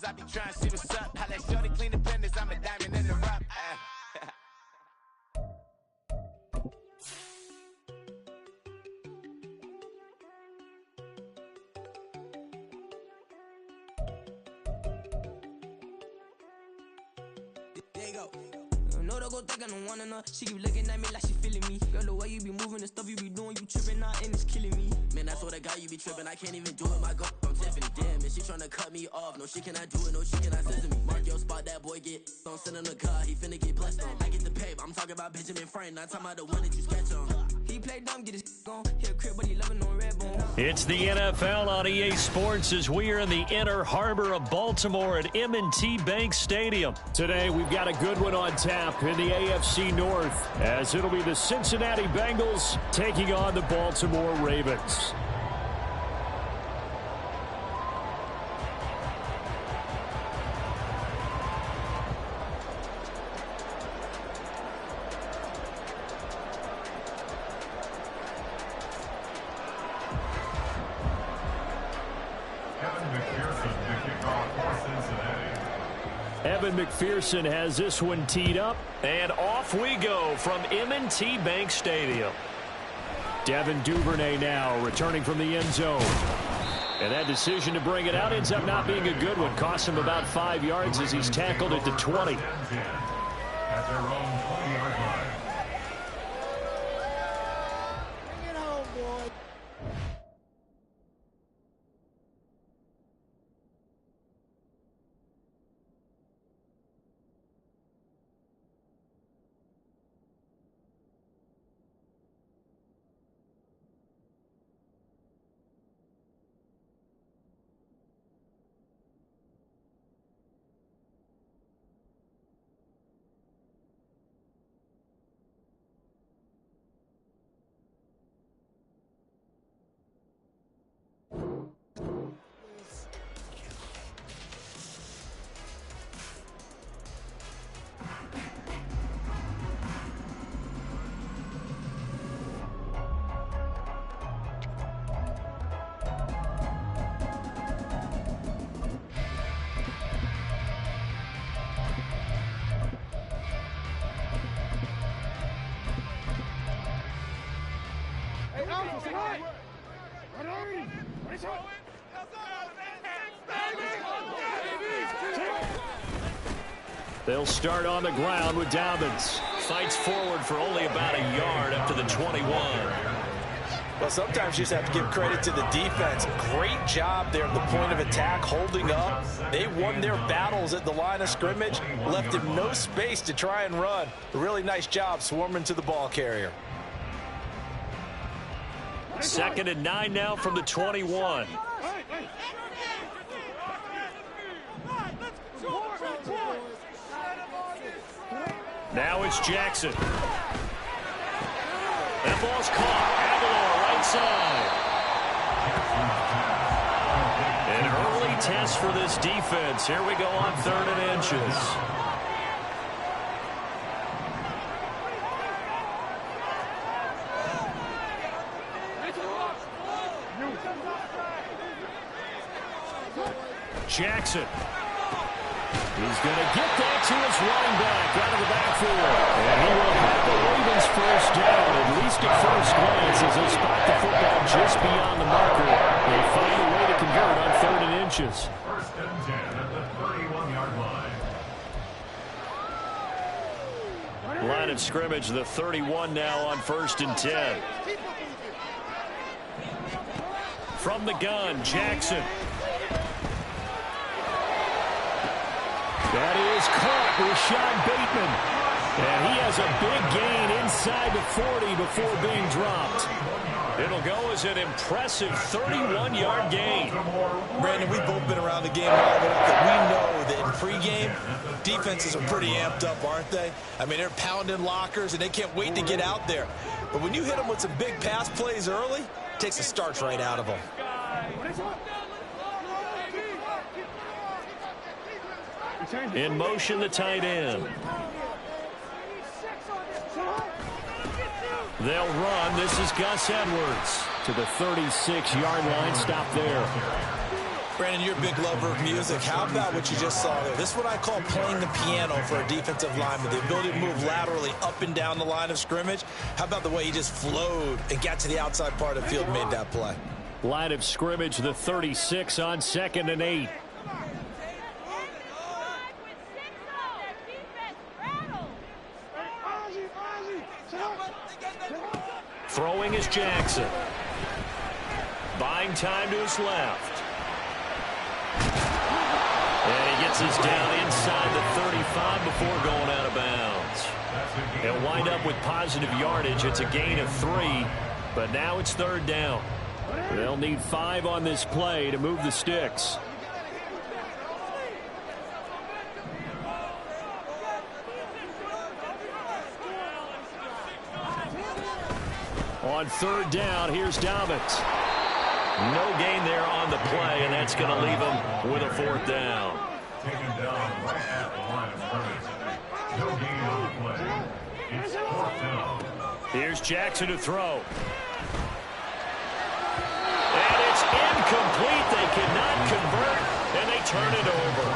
Cause I be trying to see what's up. How that shorty clean the pendants, I'm a diamond in the rough. There you go. No, don't go think I don't wanna know. She keep looking at me like she feeling me. Girl, the way you be moving, the stuff you be doing, you tripping out and it's killing me. Man, that's what I got, you be tripping. I can't even do it, my girl. I'm Tiffany, damn, and she tryna cut me off. No, she cannot do it, no, she cannot scissor me. Mark your spot, that boy get don't send in the car, he finna get blessed on. I get the pay, but I'm talking about Benjamin Franklin, not talking about the one that you sketch on. He play dumb, get his gone. Hit a crib, but he loving on red bone. It's the NFL on EA Sports as we are in the inner harbor of Baltimore at M&T Bank Stadium. Today, we've got a good one on tap in the AFC North, as it'll be the Cincinnati Bengals taking on the Baltimore Ravens. Evan McPherson has this one teed up, and off we go from M&T Bank Stadium. Devin Duvernay now returning from the end zone. And that decision to bring it out ends up not being a good one. Cost him about 5 yards as he's tackled at the 20. At their own 20-yard line. Bring it home, boy. They'll start on the ground with Dobbins. Fights forward for only about a yard up to the 21. Well, sometimes you just have to give credit to the defense. Great job there at the point of attack, holding up. They won their battles at the line of scrimmage, left him no space to try and run. A really nice job swarming to the ball carrier. 2nd and 9 now from the 21. Now it's Jackson. That ball's caught. Aguilar right side. An early test for this defense. Here we go on 3rd and inches. Jackson. He's going to get that to his running back out of the backfield. And he will have the Ravens first down, at least at first glance, as they spot the football just beyond the marker. They find a way to convert on 3rd and inches. 1st and 10 at the 31-yard line. Line of scrimmage, the 31 now on 1st and 10. From the gun, Jackson. That is caught, Rashad Bateman. And he has a big gain inside the 40 before being dropped. It'll go as an impressive 31-yard gain. Brandon, we've both been around the game long enough that we know that in pregame, defenses are pretty amped up, aren't they? I mean, they're pounding lockers, and they can't wait to get out there. But when you hit them with some big pass plays early, it takes the starch right out of them. In motion, the tight end. They'll run. This is Gus Edwards to the 36-yard line. Stop there. Brandon, you're a big lover of music. How about what you just saw there? This is what I call playing the piano for a defensive lineman, the ability to move laterally up and down the line of scrimmage. How about the way he just flowed and got to the outside part of the field and made that play? Line of scrimmage, the 36 on 2nd and 8. Throwing is Jackson. Buying time to his left. And he gets us down inside the 35 before going out of bounds. He'll wind up with positive yardage. It's a gain of 3, but now it's 3rd down. They'll need 5 on this play to move the sticks. On 3rd down, here's Dobbins. No gain there on the play, and that's going to leave him with a 4th down. Taken down right at the line of scrimmage. No gain on the play. It's 4th down. Here's Jackson to throw. And it's incomplete. They cannot convert, and they turn it over.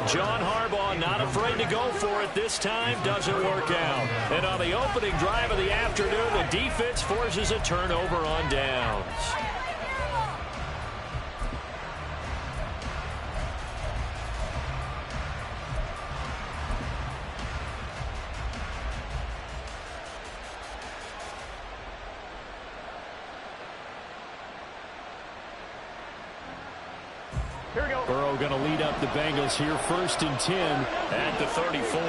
John Harbaugh not afraid to go for it this time. Doesn't work out. And on the opening drive of the afternoon, the defense forces a turnover on downs. Burrow going to lead up the Bengals here, 1st and 10 at the 34.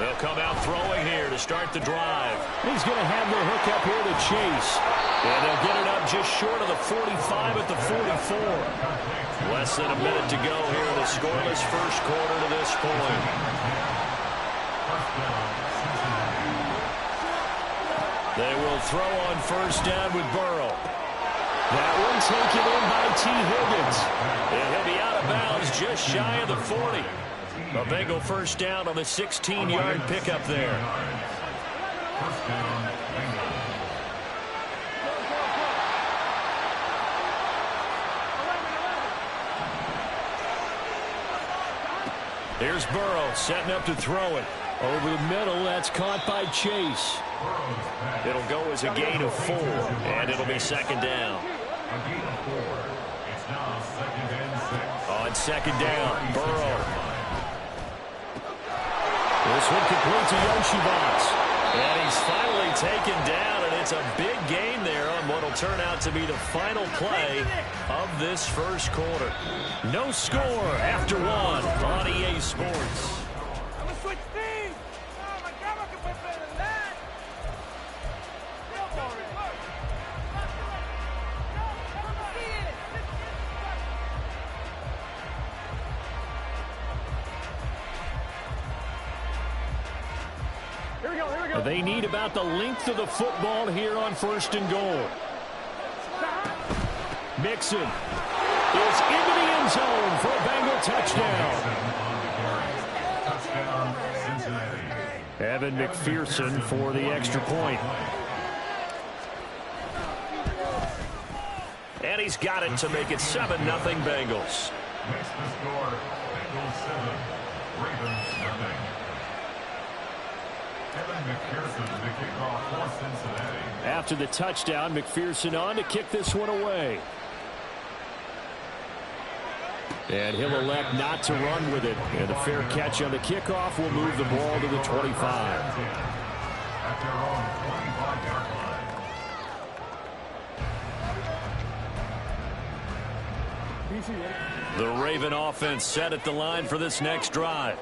They'll come out throwing here to start the drive. He's going to have the hook up here to Chase. And they'll get it up just short of the 45 at the 44. Less than a minute to go here in the scoreless first quarter to this point. They will throw on 1st down with Burrow. That one taken in by T. Higgins. And he'll be out of bounds just shy of the 40. A Bengal 1st down on the 16-yard pickup there. Here's Burrow setting up to throw it. Over the middle, that's caught by Chase. It'll go as a gain of 4, and it'll be 2nd down. On 2nd down, Burrow. This one complete to Yoshibas. And he's finally taken down, and it's a big gain there on what will turn out to be the final play of this first quarter. No score after 1 on EA Sports. They need about the length of the football here on 1st and goal. Mixon is into the end zone for a Bengal touchdown. Evan McPherson for the extra point. And he's got it to make it 7-0 Bengals. Makes the score Bengals 7, Ravens 0. After the touchdown, McPherson on to kick this one away. And he'll elect not to run with it. And a fair catch on the kickoff will move the ball to the 25. At their own 25-yard line. The Raven offense set at the line for this next drive.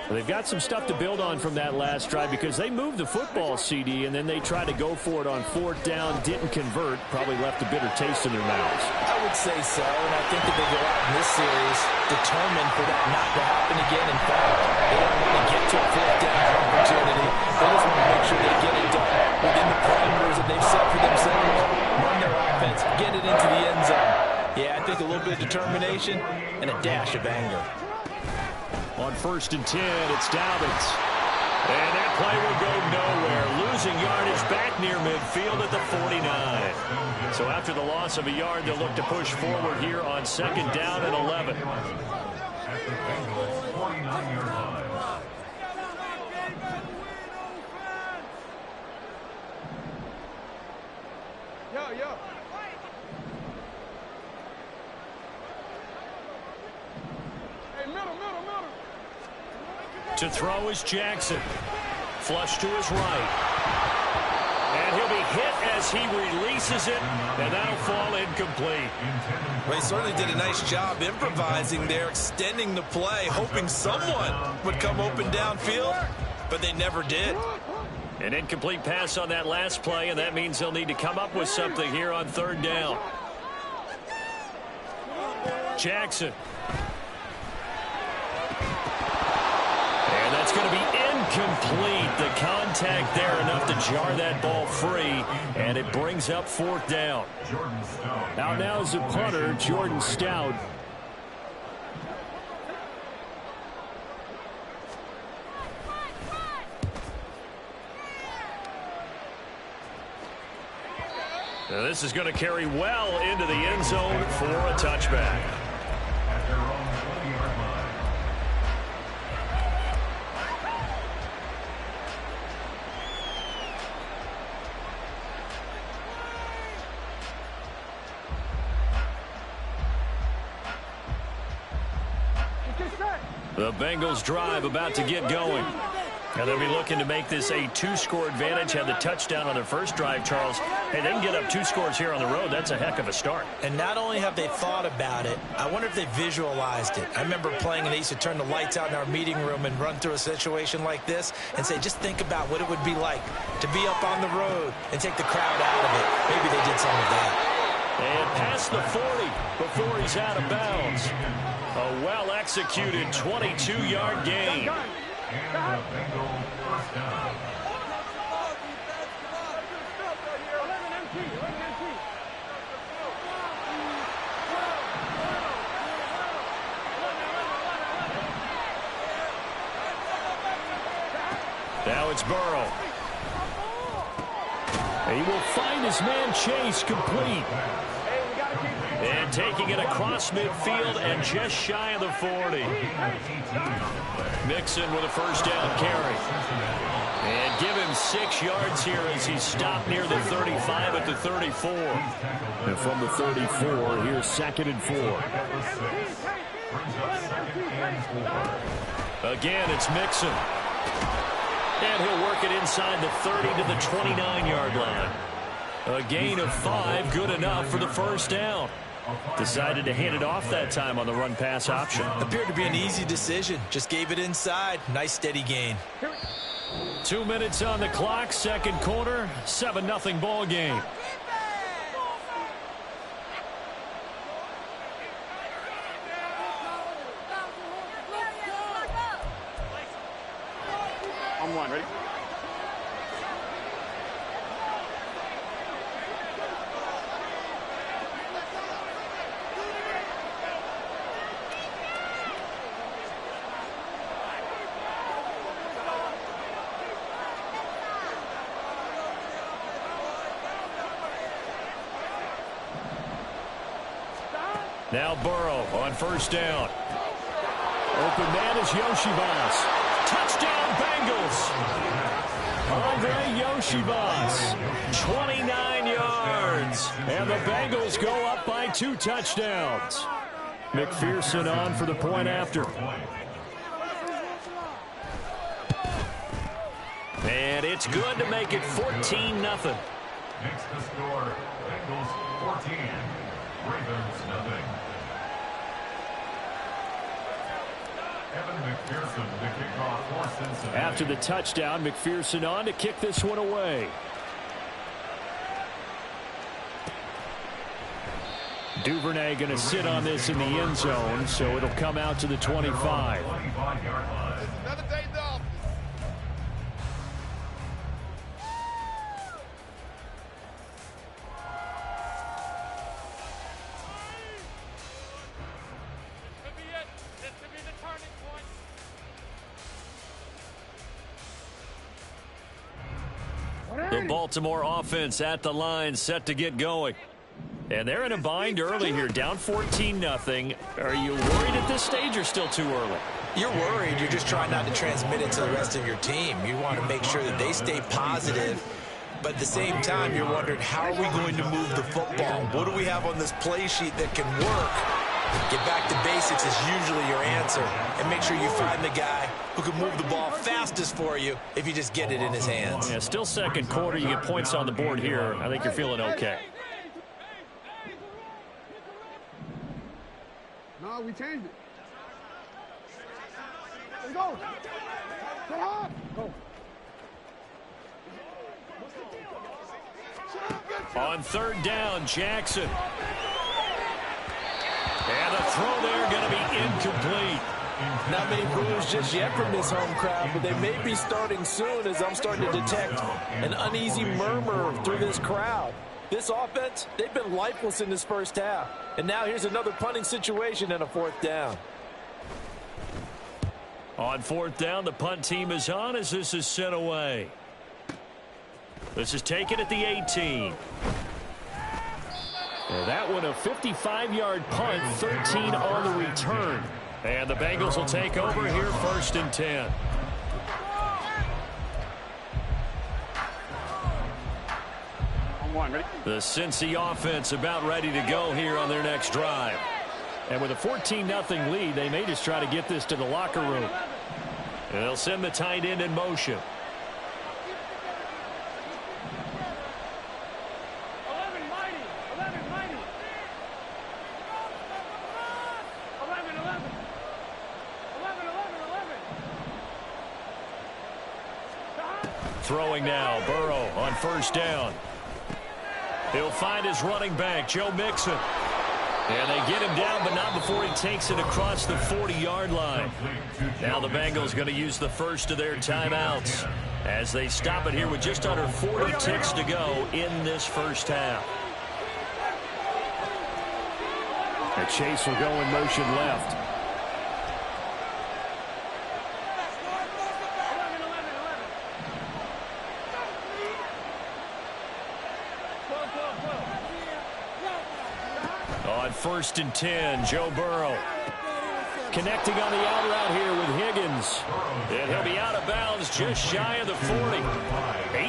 They've got some stuff to build on from that last drive because they moved the football, CD, and then they tried to go for it on 4th down, didn't convert, probably left a bitter taste in their mouths. I would say so, and I think that they go out in this series determined for that not to happen again. In fact, they don't want to get to a 4th down opportunity. They just want to make sure they get it done within the parameters that they've set for themselves, run their offense, get it into the end zone. Yeah, I think a little bit of determination and a dash of anger. On 1st and 10, it's Dobbins. And that play will go nowhere. Losing yardage back near midfield at the 49. So after the loss of a yard, they'll look to push forward here on 2nd down and 11. At the Bengals' 49-yard line. Yo. Hey, middle. To throw is Jackson. Flush to his right. And he'll be hit as he releases it, and that'll fall incomplete. Well, he certainly did a nice job improvising there, extending the play, hoping someone would come open downfield, but they never did. An incomplete pass on that last play, and that means they'll need to come up with something here on 3rd down. Jackson. And that's going to be incomplete. The contact there enough to jar that ball free, and it brings up 4th down. Now is the punter, Jordan Stout. Now this is going to carry well into the end zone for a touchback. At their own 20-yard line. The Bengals drive about to get going. And they'll be looking to make this a 2-score advantage. Had the touchdown on their first drive, Charles. Hey, they can get up 2 scores here on the road. That's a heck of a start. And not only have they thought about it, I wonder if they visualized it. I remember playing and they used to turn the lights out in our meeting room and run through a situation like this and say, just think about what it would be like to be up on the road and take the crowd out of it. Maybe they did some of that. And past the 40 before he's out of bounds. A well-executed 22-yard gain. And the Bengals first down. Now it's Burrow. He will find his man Chase complete. And taking it across midfield and just shy of the 40. Mixon with a first down carry. And give him 6 yards here as he's stopped near the 35 at the 34. And from the 34, here's 2nd and 4. Again, it's Mixon. And he'll work it inside the 30 to the 29-yard line. A gain of 5, good enough for the first down. Decided to hand it off that time on the run-pass option. Appeared to be an easy decision. Just gave it inside. Nice steady gain. 2 minutes on the clock, 2nd quarter, 7-0 ball game. On 1, ready? Now Burrow on first down. Open man is Yoshibas. Touchdown Bengals. Andre Yoshibas. 29 yards. And the Bengals go up by 2 touchdowns. McPherson on for the point after. And it's good to make it 14-0. Next to score, Bengals 14, Ravens nothing. Evan McPherson to kick off for Cincinnati. After the touchdown, McPherson on to kick this one away. Duvernay going to sit on this in the end zone, so it'll come out to the 25. 25-yard line. Another day off. The Baltimore offense at the line, set to get going. And they're in a bind early here, down 14-0. Are you worried at this stage or still too early? You're worried. You're just trying not to transmit it to the rest of your team. You want to make sure that they stay positive. But at the same time, you're wondering, how are we going to move the football? What do we have on this play sheet that can work? Get back to basics is usually your answer. And make sure you find the guy who can move the ball fastest for you if you just get it in his hands. Yeah, still second quarter. You get points on the board here. I think you're feeling okay. No, we changed it. Let's go. Go hard. Go. On third down, Jackson. And a throw there going to be incomplete. Not many boos just yet from this home crowd, but they may be starting soon as I'm starting to detect an uneasy murmur through this crowd. This offense, they've been lifeless in this first half. And now here's another punting situation and a fourth down. On fourth down, the punt team is on as this is sent away. This is taken at the 18. And that one a 55-yard punt, 13 on the return. And the Bengals will take over here, 1st and 10. Ready? The Cincy offense about ready to go here on their next drive. And with a 14-0 lead, they may just try to get this to the locker room. And they'll send the tight end in motion. 11 mighty. 11 mighty. 11, 11. 11, 11, 11. Throwing now, Burrow on first down. He'll find his running back, Joe Mixon. And they get him down, but not before he takes it across the 40-yard line. Now the Bengals going to use the first of their timeouts as they stop it here with just under 40 ticks to go in this first half. And Chase will go in motion left. On 1st and 10, Joe Burrow connecting on the out route here with Higgins. And he'll be out of bounds just shy of the 40.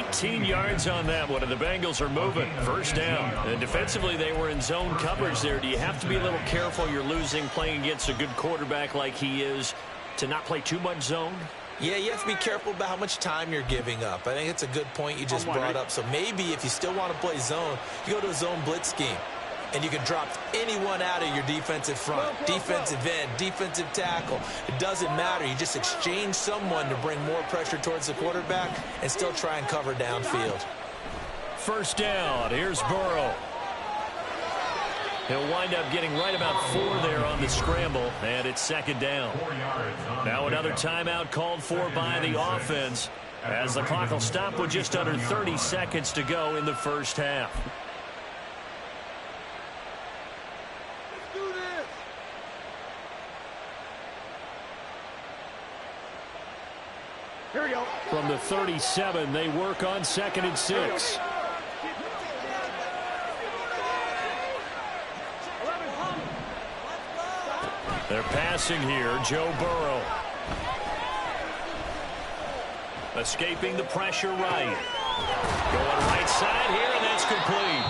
18 yards on that one, and the Bengals are moving. First down. And defensively, they were in zone coverage there. Do you have to be a little careful? You're losing, playing against a good quarterback like he is, to not play too much zone? Yeah, you have to be careful about how much time you're giving up. I think it's a good point you just brought up. So maybe if you still want to play zone, you go to a zone blitz scheme. And you can drop anyone out of your defensive front, defensive end, defensive tackle. It doesn't matter. You just exchange someone to bring more pressure towards the quarterback and still try and cover downfield. First down. Here's Burrow. He'll wind up getting right about 4 there on the scramble, and it's second down. Now another timeout called for by the offense as the clock will stop with just under 30 seconds to go in the first half. Here we go. From the 37, they work on 2nd and 6. They're passing here, Joe Burrow. Escaping the pressure right. Going right side here, and that's complete.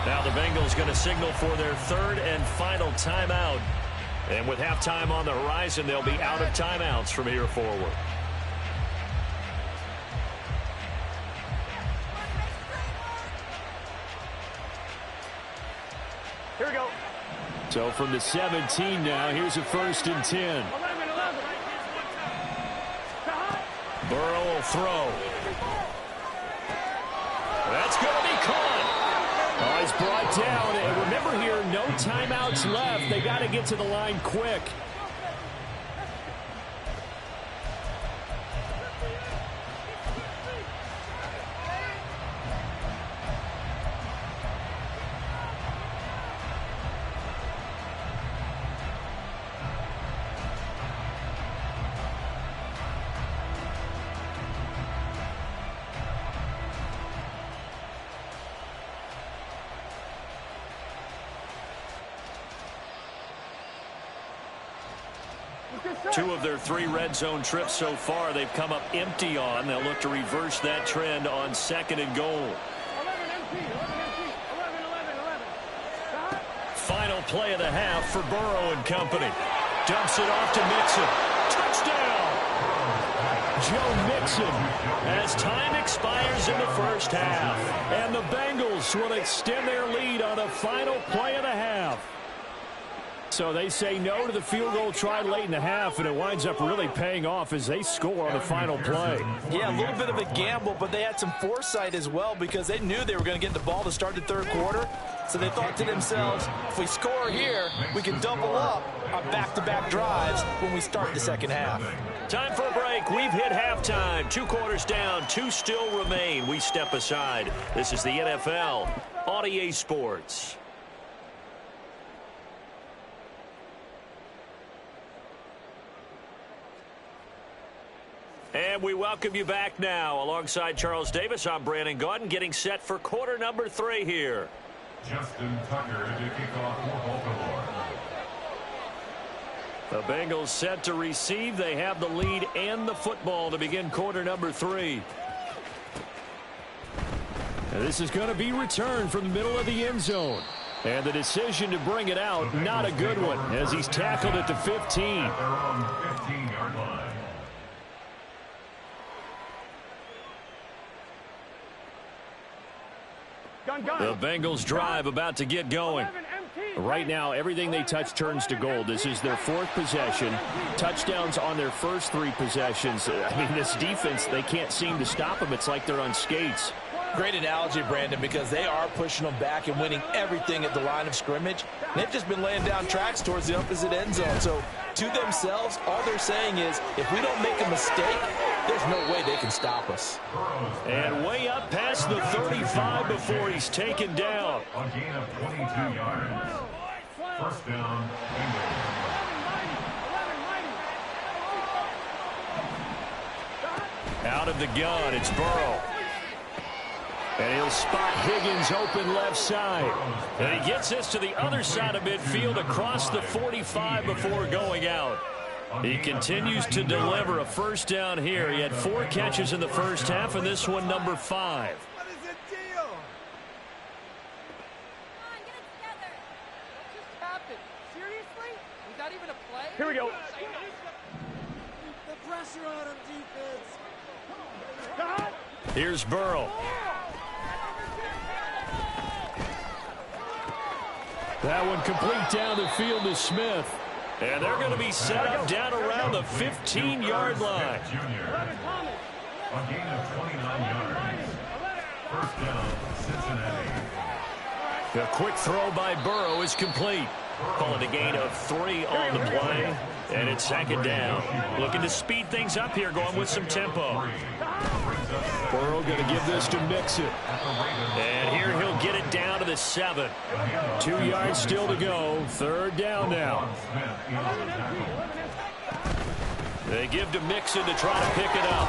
Now the Bengals going to signal for their 3rd and final timeout. And with halftime on the horizon, they'll be out of timeouts from here forward. Here we go. So from the 17 now, here's a 1st and 10. 11, 11. Burrow will throw. That's going to be caught. Oh, he's brought down. And remember here, no timeouts left. They got to get to the line quick. 2 of their 3 red zone trips so far they've come up empty on. They'll look to reverse that trend on 2nd and goal. Final play of the half for Burrow and company. Dumps it off to Mixon. Touchdown! Joe Mixon as time expires in the first half. And the Bengals will extend their lead on a final play of the half. So they say no to the field goal try late in the half, and it winds up really paying off as they score on the final play. Yeah, a little bit of a gamble, but they had some foresight as well because they knew they were going to get the ball to start the third quarter. So they thought to themselves, if we score here, we can double up on back-to-back drives when we start the second half. Time for a break. We've hit halftime. 2 quarters down, 2 still remain. We step aside. This is the NFL on EA Sports. And we welcome you back now. Alongside Charles Davis, I'm Brandon Gaudin, getting set for quarter number 3 here. Justin Tucker to kick off for Baltimore. The Bengals set to receive. They have the lead and the football to begin quarter number 3. And this is going to be returned from the middle of the end zone. And the decision to bring it out, not a good one, as he's tackled at the 15. At their own 15-yard line. The Bengals drive about to get going. Right now, everything they touch turns to gold. This is their 4th possession. Touchdowns on their first 3 possessions. I mean, this defense, they can't seem to stop them. It's like they're on skates. Great analogy, Brandon, because they are pushing them back and winning everything at the line of scrimmage. They've just been laying down tracks towards the opposite end zone. So to themselves, all they're saying is, if we don't make a mistake, there's no way they can stop us. And way up past the 35 before he's taken down. A gain of 22 yards. First down, Bengals. Out of the gun, it's Burrow. And he'll spot Higgins open left side. And he gets this to the other side of midfield across the 45 before going out. He continues to deliver a first down here. He had 4 catches in the first half, and this one number 5. What is the deal? Come on, get it together. What just happened? Seriously? Was that even a play? Here we go. The pressure on him, defense. Here's Burrow. That one complete down the field to Smith. And they're going to be set up down around the 15-yard line. A gain of 29 yards. First down, Cincinnati. A quick throw by Burrow is complete. Calling a gain of 3 on the play. And it's 2nd down. Looking to speed things up here, going with some tempo. Burrow going to give this to Mixon. And here he'll get it down to the 7. 2 yards still to go. 3rd down now. They give to Mixon to try to pick it up.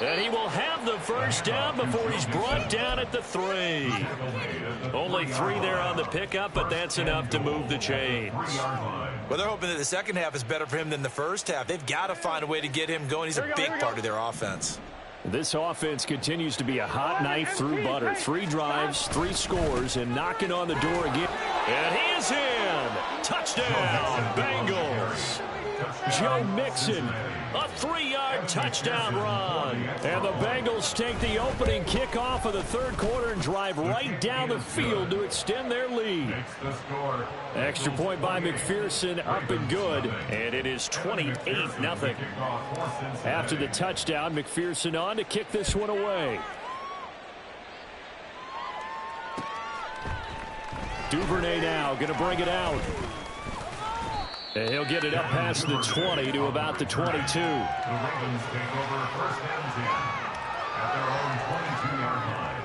And he will have the first down before he's brought down at the 3. Only 3 there on the pickup, but that's enough to move the chains. Well, they're hoping that the second half is better for him than the first half. They've got to find a way to get him going. He's a big part of their offense. This offense continues to be a hot knife through butter. 3 drives, 3 scores, and knocking on the door again. And he is in. Touchdown, Bengals. Joe Mixon, a 3-yard touchdown run. And the Bengals take the opening kickoff of the 3rd quarter and drive right down the field to extend their lead. Extra point by McPherson, up and good. And it is 28-0. After the touchdown, McPherson on to kick this one away. Duvernay now going to bring it out. And he'll get it up past the 20 to about the 22. The Ravens take over first and 10 at their own 22-yard line.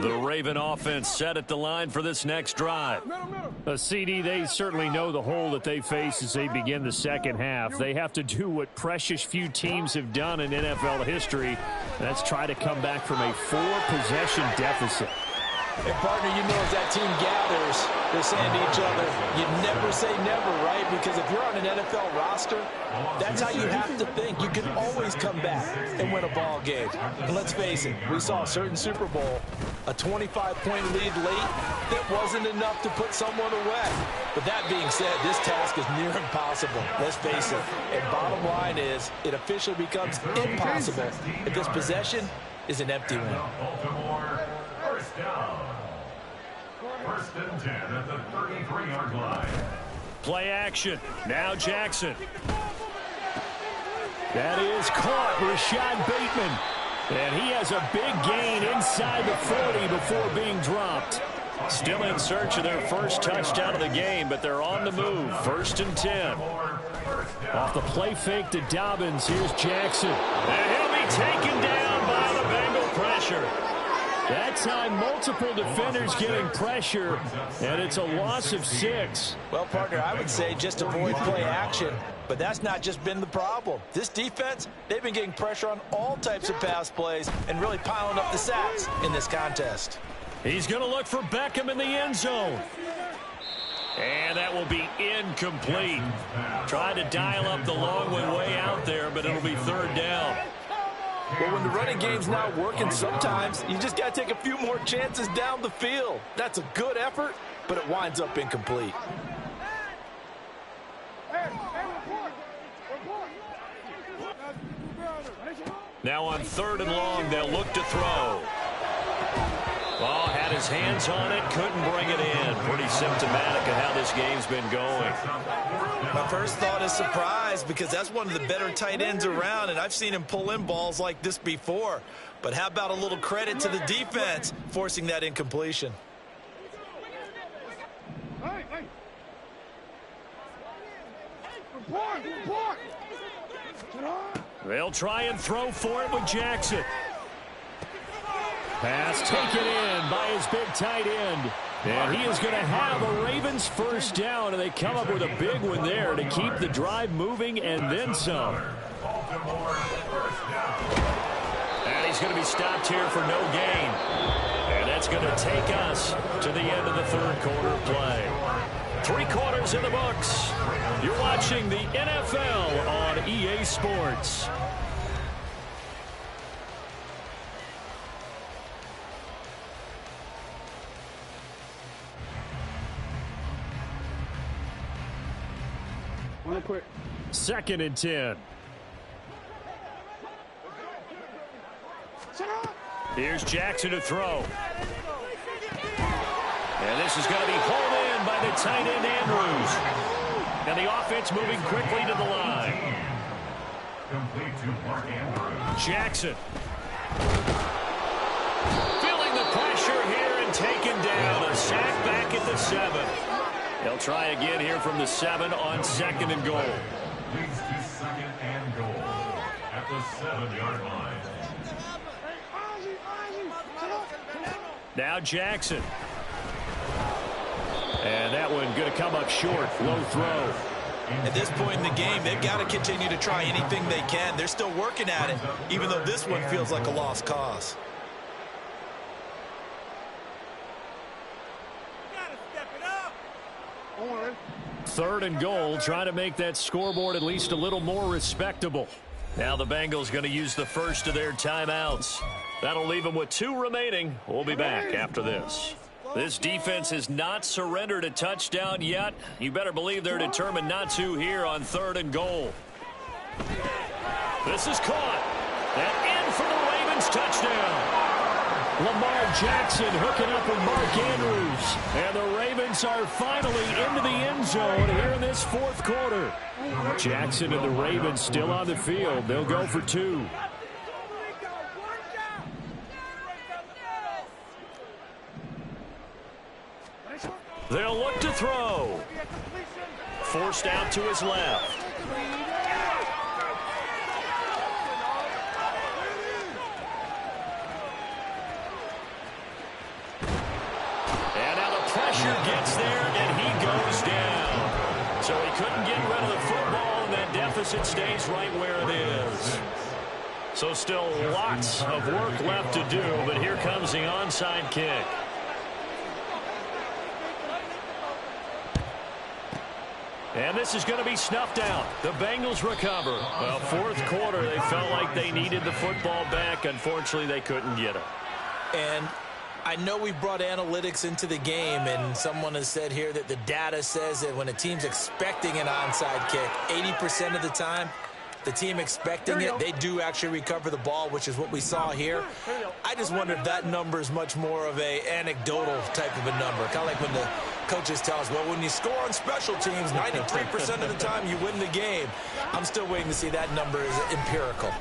The Raven offense set at the line for this next drive. Middle. CD, they certainly know the hole that they face as they begin the second half. They have to do what precious few teams have done in NFL history. That's try to come back from a 4-possession deficit. And, partner, you know as that team gathers, they're saying to each other, you never say never, right? Because if you're on an NFL roster, that's how you have to think. You can always come back and win a ball game. And let's face it, we saw a certain Super Bowl, a 25-point lead late that wasn't enough to put someone away. But that being said, this task is near impossible. Let's face it. And bottom line is, it officially becomes impossible if this possession is an empty one. First down. First and 10 at the 33-yard line. Play action. Now Jackson. That is caught. Rashad Bateman. And he has a big gain inside the 40 before being dropped. Still in search of their first touchdown of the game, but they're on the move. First and 10. Off the play fake to Dobbins. Here's Jackson. And he'll be taken down by the Bengal pressure. That time, multiple defenders getting pressure, and it's a loss of 6. Well, partner, I would say just avoid play action, but that's not just been the problem. This defense, they've been getting pressure on all types of pass plays and really piling up the sacks in this contest. He's going to look for Beckham in the end zone. And that will be incomplete. Tried to dial up the long one way out there, but it'll be third down. Well, when the running game's not working, sometimes you just got to take a few more chances down the field. That's a good effort, but it winds up incomplete. Now on third and long, they'll look to throw. Ball had his hands on it, couldn't bring it in. Pretty symptomatic of how this game's been going. My first thought is surprise, because that's one of the better tight ends around, and I've seen him pull in balls like this before. But how about a little credit to the defense forcing that incompletion? They'll try and throw for it with Jackson. Pass taken in by his big tight end. And he is going to have a Ravens first down, and they come up with a big one there to keep the drive moving and then some. And he's going to be stopped here for no gain. And that's going to take us to the end of the third quarter play. 3 quarters in the books. You're watching the NFL on EA Sports. Quick. Second and 10. Here's Jackson to throw. And this is going to be hauled in by the tight end Andrews. And the offense moving quickly to the line. Complete to Mark Andrews. Jackson. Feeling the pressure here and taken down. A sack back at the 7. They'll try again here from the 7 on second and goal. Leads to second and goal at the 7-yard line. Now Jackson. And that one going to come up short. Low throw. At this point in the game, they've got to continue to try anything they can. They're still working at it, even though this one feels like a lost cause. Third and goal, trying to make that scoreboard at least a little more respectable. Now the Bengals going to use the first of their timeouts. That'll leave them with 2 remaining. We'll be back after this. This defense has not surrendered a touchdown yet. You better believe they're determined not to here on third and goal. This is caught. And in for the Ravens touchdown. Lamar Jackson hooking up with Mark Andrews. And the Ravens are finally into the end zone here in this fourth quarter. Jackson and the Ravens still on the field. They'll go for 2. They'll look to throw. Forced out to his left. And now the pressure gets there, and he So he couldn't get rid of the football, and that deficit stays right where it is. So still lots of work left to do, but here comes the onside kick. And this is going to be snuffed out. The Bengals recover. Well, fourth quarter, they felt like they needed the football back. Unfortunately, they couldn't get it. And I know we brought analytics into the game, and someone has said here that the data says that when a team's expecting an onside kick, 80% of the time, the team expecting it, they do actually recover the ball, which is what we saw here. I just wonder if that number is much more of a anecdotal type of a number. Kind of like when the coaches tell us, well, when you score on special teams, 93% of the time you win the game. I'm still waiting to see that number is empirical.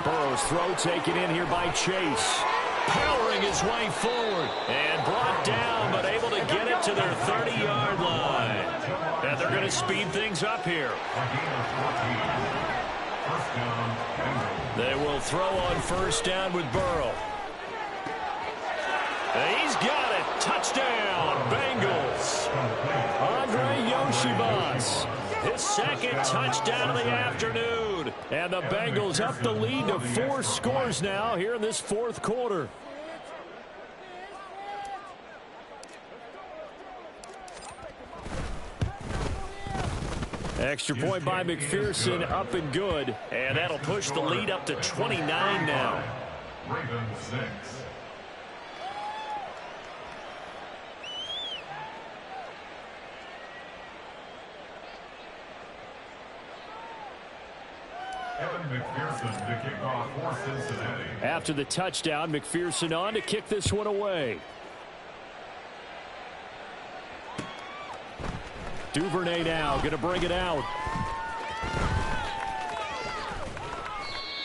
Burrow's throw taken in here by Chase. Powering his way forward and brought down, but able to get it to their 30-yard line. And they're going to speed things up here. They will throw on first down with Burrow. And he's got it. Touchdown, Bengals. Andre Yoshibas, his second touchdown of the afternoon. And the Bengals up the lead to 4 scores now here in this fourth quarter. Extra point by McPherson, up and good. And that'll push the lead up to 29 now. Ravens 6. Evan McPherson to kick off for Cincinnati. After the touchdown, McPherson on to kick this one away. Duvernay now going to bring it out.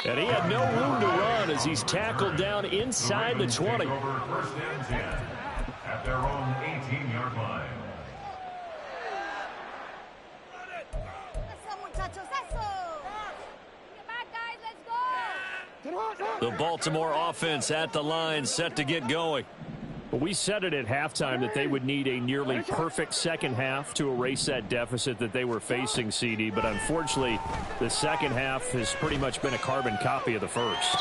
And he had no room to run as he's tackled down inside the 20. First and 10 at their own 18-yard line. The Baltimore offense at the line, set to get going. Well, we said it at halftime that they would need a nearly perfect second half to erase that deficit that they were facing, CD. But unfortunately, the second half has pretty much been a carbon copy of the first.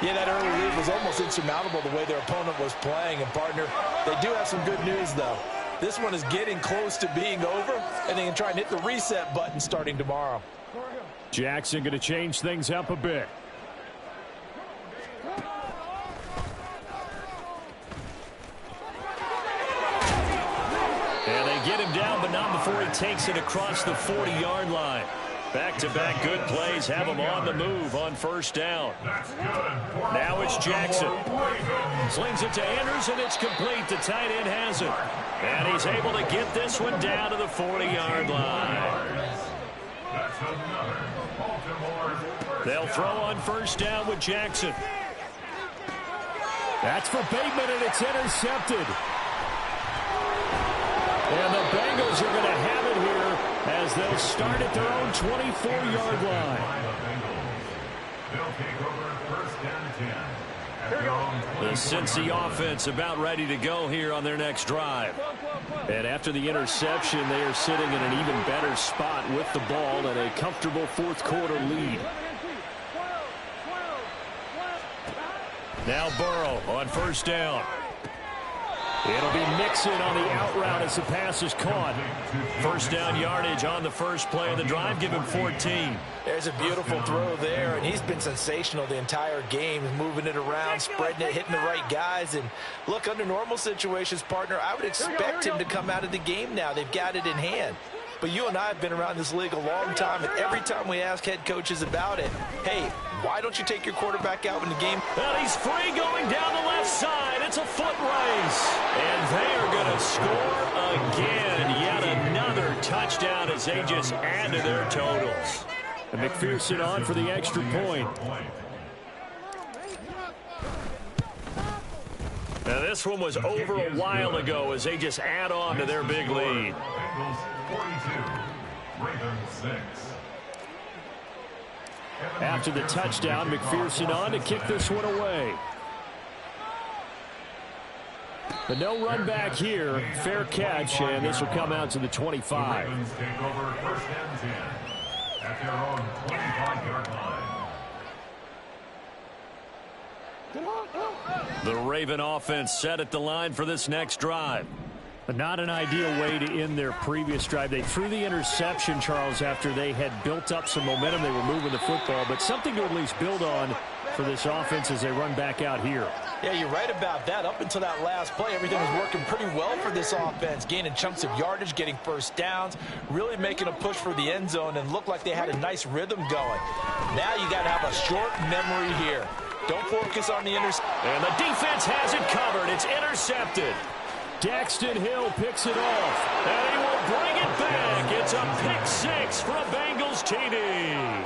Yeah, that early lead was almost insurmountable the way their opponent was playing. And, partner, they do have some good news, though. This one is getting close to being over, and they can try and hit the reset button starting tomorrow. Jackson going to change things up a bit. And they get him down, but not before he takes it across the 40-yard line. Back-to-back good plays have him on the move on first down. Now it's Jackson. Slings it to Andrews, and it's complete. The tight end has it. And he's able to get this one down to the 40-yard line. They'll throw on first down with Jackson. That's for Bateman, and it's intercepted. And the Bengals are going to have it here as they'll start at their own 24-yard line. The Cincy offense about ready to go here on their next drive. And after the interception, they are sitting in an even better spot with the ball and a comfortable fourth quarter lead. Now Burrow on first down. It'll be Mixon on the out route as the pass is caught. First down yardage on the first play of the drive. Give him 14. There's a beautiful throw there, and he's been sensational the entire game, moving it around, spreading it, hitting the right guys. And look, under normal situations, partner, I would expect him to come out of the game now. They've got it in hand. But you and I have been around this league a long time, and every time we ask head coaches about it, hey, why don't you take your quarterback out in the game? And he's free going down the left side. It's a foot race. And they are going to score again. Yet another touchdown as they just add to their totals. And McPherson on for the extra point. Now this one was over a while ago as they just add on to their big lead. 42, Ravens 6. After the touchdown, McPherson on to kick this one away. But no run back here. Fair catch, and this will come out to the 25. The Ravens take over 1st and 10 at their own 25-yard line. The Raven offense set at the line for this next drive. But not an ideal way to end their previous drive. They threw the interception, Charles, after they had built up some momentum. They were moving the football, but something to at least build on for this offense as they run back out here. Yeah, you're right about that. Up until that last play, everything was working pretty well for this offense, gaining chunks of yardage, getting first downs, really making a push for the end zone, and looked like they had a nice rhythm going. Now you got to have a short memory here. Don't focus on the interception. And the defense has it covered. It's intercepted. Daxton Hill picks it off, and he will bring it back. It's a pick six for a Bengals TD.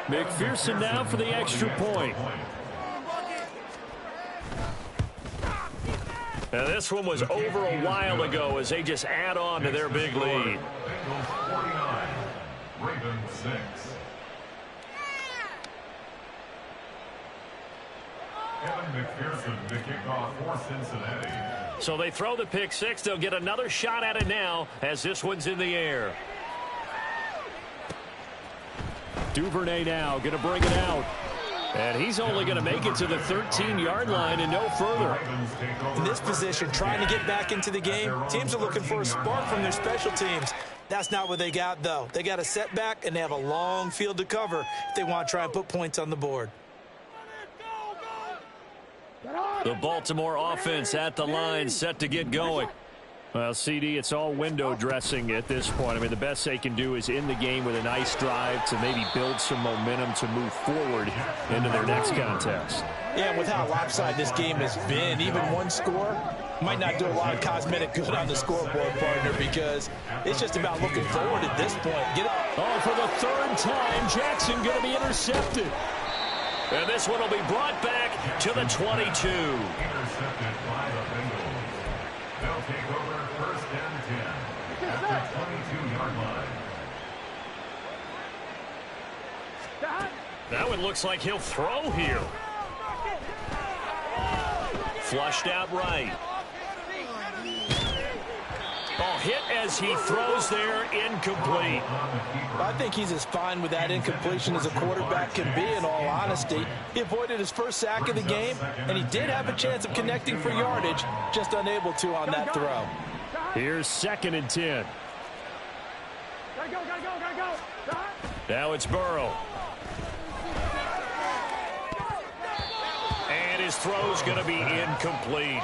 McPherson now for the extra point. And this one was over a while ago as they just add on to their big lead. Bengals 49, Ravens 6. Evan McPherson, the kickoff for Cincinnati. So they throw the pick six. They'll get another shot at it now as this one's in the air. Duvernay now going to bring it out. And he's only going to make it to the 13-yard line and no further. In this position, trying to get back into the game, teams are looking for a spark from their special teams. That's not what they got, though. They got a setback, and they have a long field to cover if they want to try and put points on the board. The Baltimore offense at the line, set to get going. Well, CD, it's all window dressing at this point. I mean, the best they can do is end the game with a nice drive to maybe build some momentum to move forward into their next contest. Yeah, and with how lopsided this game has been, even one score might not do a lot of cosmetic good on the scoreboard, partner, because it's just about looking forward at this point. Oh, for the third time, Jackson going to be intercepted. And this one will be brought back to the 22. Intercepted by the Bengals. They'll take over 1st and 10 at the 22-yard line. That one looks like he'll throw here. Flushed out right. Ball hit as he throws there, incomplete. I think he's as fine with that incompletion as a quarterback can be, in all honesty. He avoided his first sack of the game, and he did have a chance of connecting for yardage, just unable to on that throw. Here's 2nd and 10. Gotta go. Now it's Burrow. And his throw's going to be incomplete.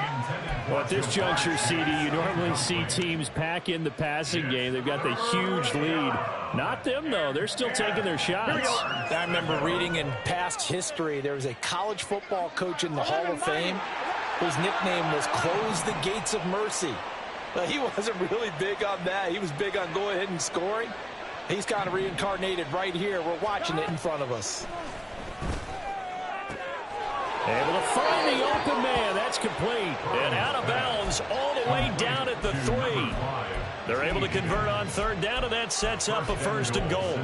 Well, at this juncture, CD, you normally see teams pack in the passing game. They've got the huge lead. Not them, though. They're still taking their shots. I remember reading in past history, there was a college football coach in the Hall of Fame whose nickname was Close the Gates of Mercy. Well, he wasn't really big on that. He was big on going ahead and scoring. He's kind of reincarnated right here. We're watching it in front of us. Able to find the open man. That's complete. And out of bounds all the way down at the 3. They're able to convert on 3rd down, and that sets up a 1st and goal.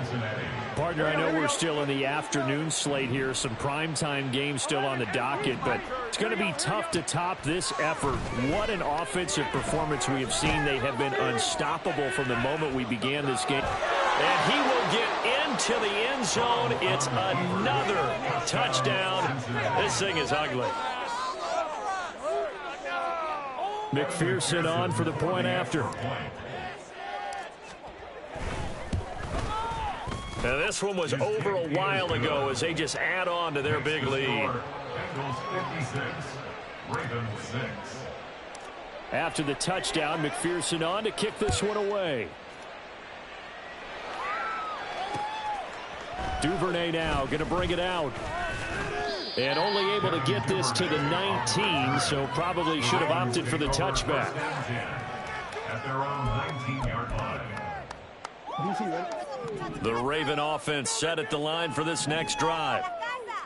Partner, I know we're still in the afternoon slate here. Some primetime games still on the docket, but it's going to be tough to top this effort. What an offensive performance we have seen. They have been unstoppable from the moment we began this game. And he will get into the end zone. It's another touchdown. This thing is ugly. McPherson on for the point after. Now this one was over a while ago as they just add on to their big lead. Bengals 56, Ravens 6. After the touchdown, McPherson on to kick this one away. Duvernay now going to bring it out. And only able to get this to the 19, so probably should have opted for the touchback. At their own 19-yard line. The Raven offense set at the line for this next drive.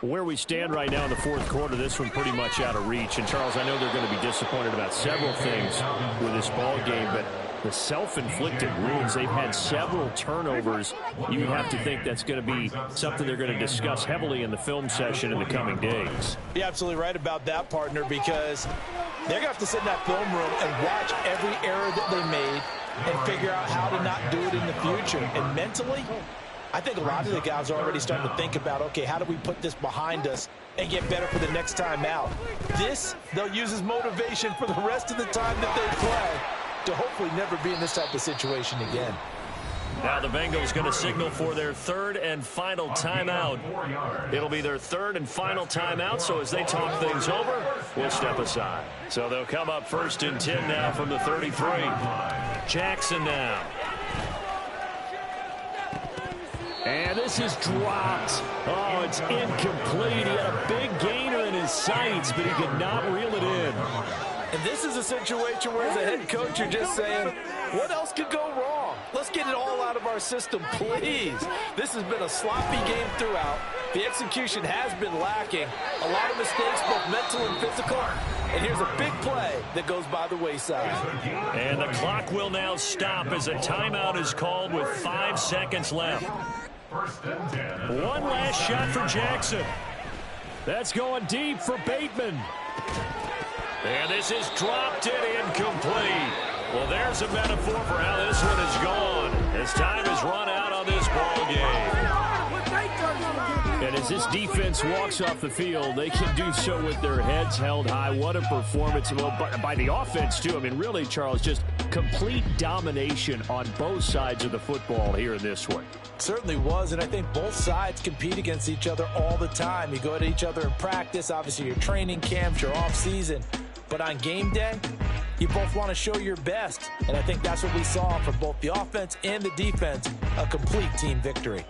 Where we stand right now in the 4th quarter, this one pretty much out of reach. And, Charles, I know they're going to be disappointed about several things with this ball game, but the self-inflicted wounds, they've had several turnovers. You have to think that's going to be something they're going to discuss heavily in the film session in the coming days. You're absolutely right about that, partner, because They're going to have to sit in that film room and watch every error that they made and figure out how to not do it in the future. And mentally, I think a lot of the guys are already starting to think about, okay, how do we put this behind us and get better for the next time out? This, they'll use as motivation for the rest of the time that they play to hopefully never be in this type of situation again. Now the Bengals going to signal for their third and final timeout. It'll be their third and final timeout, so as they talk things over, we'll step aside. So they'll come up 1st and 10 now from the 33. Jackson now. And this is dropped. Oh, it's incomplete. He had a big gainer in his sights, but he could not reel it in. And this is a situation where as a head coach, you're just saying, what else could go wrong? Let's get it all out of our system, please. This has been a sloppy game throughout. The execution has been lacking. A lot of mistakes, both mental and physical. And here's a big play that goes by the wayside. And the clock will now stop as a timeout is called with 5 seconds left. One last shot for Jackson. That's going deep for Bateman. And this is dropped and incomplete. Well, there's a metaphor for how this one is gone as time has run out on this ball game. And as this defense walks off the field, they can do so with their heads held high. What a performance by the offense, too. I mean, really, Charles, just complete domination on both sides of the football here in this one. Certainly was, and I think both sides compete against each other all the time. You go at each other in practice, obviously your training camps, your off-season. But on game day, you both want to show your best. And I think that's what we saw from both the offense and the defense, a complete team victory.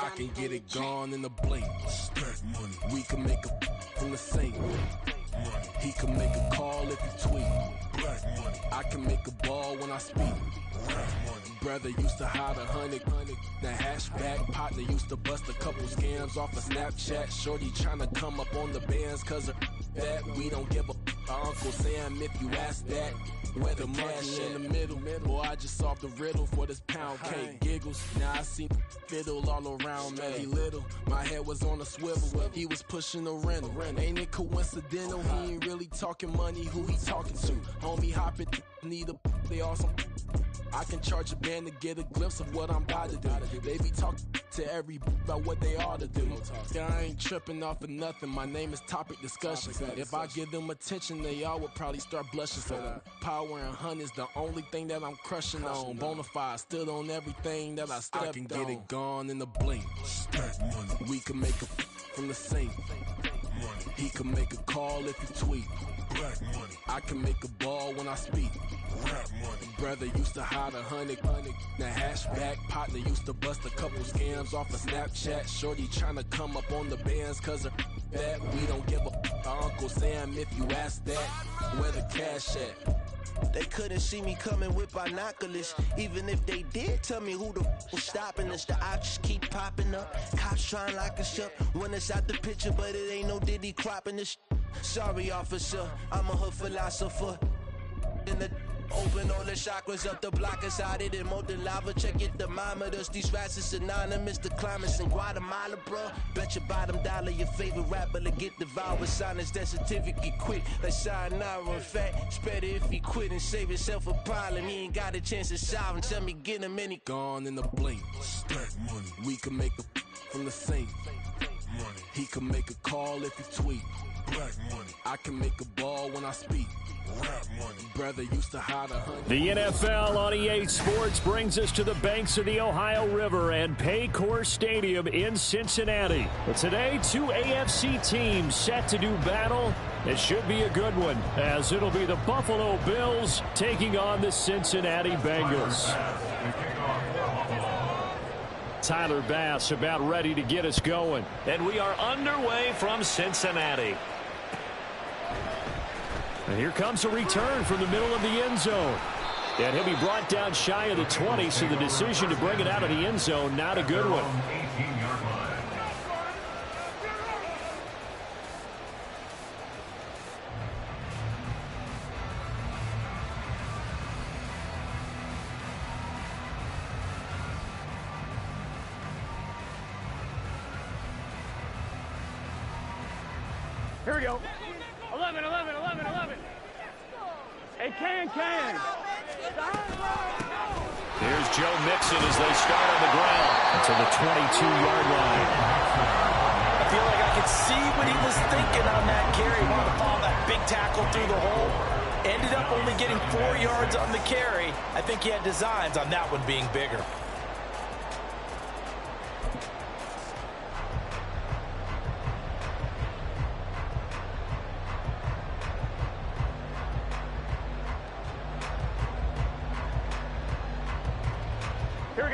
I can get it gone in a blink. Stack money. We can make a from the same. Money. He can make a call if he tweet. Black money. I can make a ball when I speak. Brother used to hide 100. The hashback partner used to bust a couple scams off of Snapchat. Shorty tryna come up on the bands cause of that. We don't give a Uncle Sam if you ask that. Where the money in the middle. Boy, I just solved the riddle for this pound cake. Giggles, now I see fiddle all around me. He little, my head was on a swivel. He was pushing a rental. Ain't it coincidental? He ain't really talking money. Who he talking to? Homie hopping, need a they awesome. I can charge a band to get a glimpse of what I'm about to do. They be talking to every about what they ought to do. Yeah, I ain't tripping off of nothing. My name is topic discussion. If I give them attention, they all would probably start blushing. So power and hunt is the only thing that I'm crushing on. Bonafide, stood on everything that I stepped on. I can get it gone in a blink. Stack money. We can make a from the same. Money. He can make a call if he tweet. Black money. I can make a ball when I speak. Rap money. Brother used to hide 100. The hashback partner used to bust a couple scams off of Snapchat. Shorty tryna come up on the bands cause of that. We don't give a Uncle Sam if you ask that. Where the cash at? They couldn't see me coming with binoculars. Even if they did, tell me who the was stopping us. The options keep popping up. Cops trying to lock us up. When it's out the picture, but it ain't no Diddy cropping this. Sorry, officer, I'm a hood philosopher. In the open all the chakras up the block inside it and molten lava. Check your thermometers. These rats is synonymous to climates in Guatemala, bro. Bet your bottom dollar your favorite rapper to get devoured. Sign his death certificate quick. Like sayonara. In fact, it's better if he quit and save himself a problem. He ain't got a chance to solve him. Tell me get him any gone in the blink. Stack money. We can make a from the same. Money. He can make a call if he tweet. Black money. I can make a ball when I speak. Rap money. Brother used to hide 100. The NFL on EA Sports brings us to the banks of the Ohio River and Paycor Stadium in Cincinnati. But today, two AFC teams set to do battle. It should be a good one, as it'll be the Buffalo Bills taking on the Cincinnati Bengals. Tyler Bass about ready to get us going. And we are underway from Cincinnati. And here comes a return from the middle of the end zone. And he'll be brought down shy of the 20, so the decision to bring it out of the end zone, not a good one. Here we go. 11. Hey, can. Here's Joe Mixon as they start on the ground to the 22-yard line. I feel like I could see what he was thinking on that carry. Wanted to follow that big tackle through the hole. Ended up only getting 4 yards on the carry. I think he had designs on that one being bigger.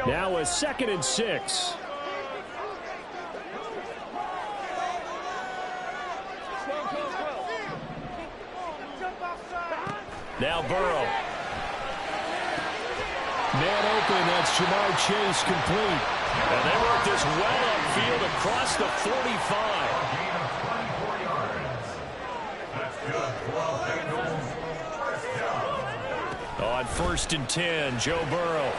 Now a 2nd and 6. Now Burrow. Man open, that's Jamar Chase complete. And they work this well upfield across the 45. On 1st and 10, Joe Burrow.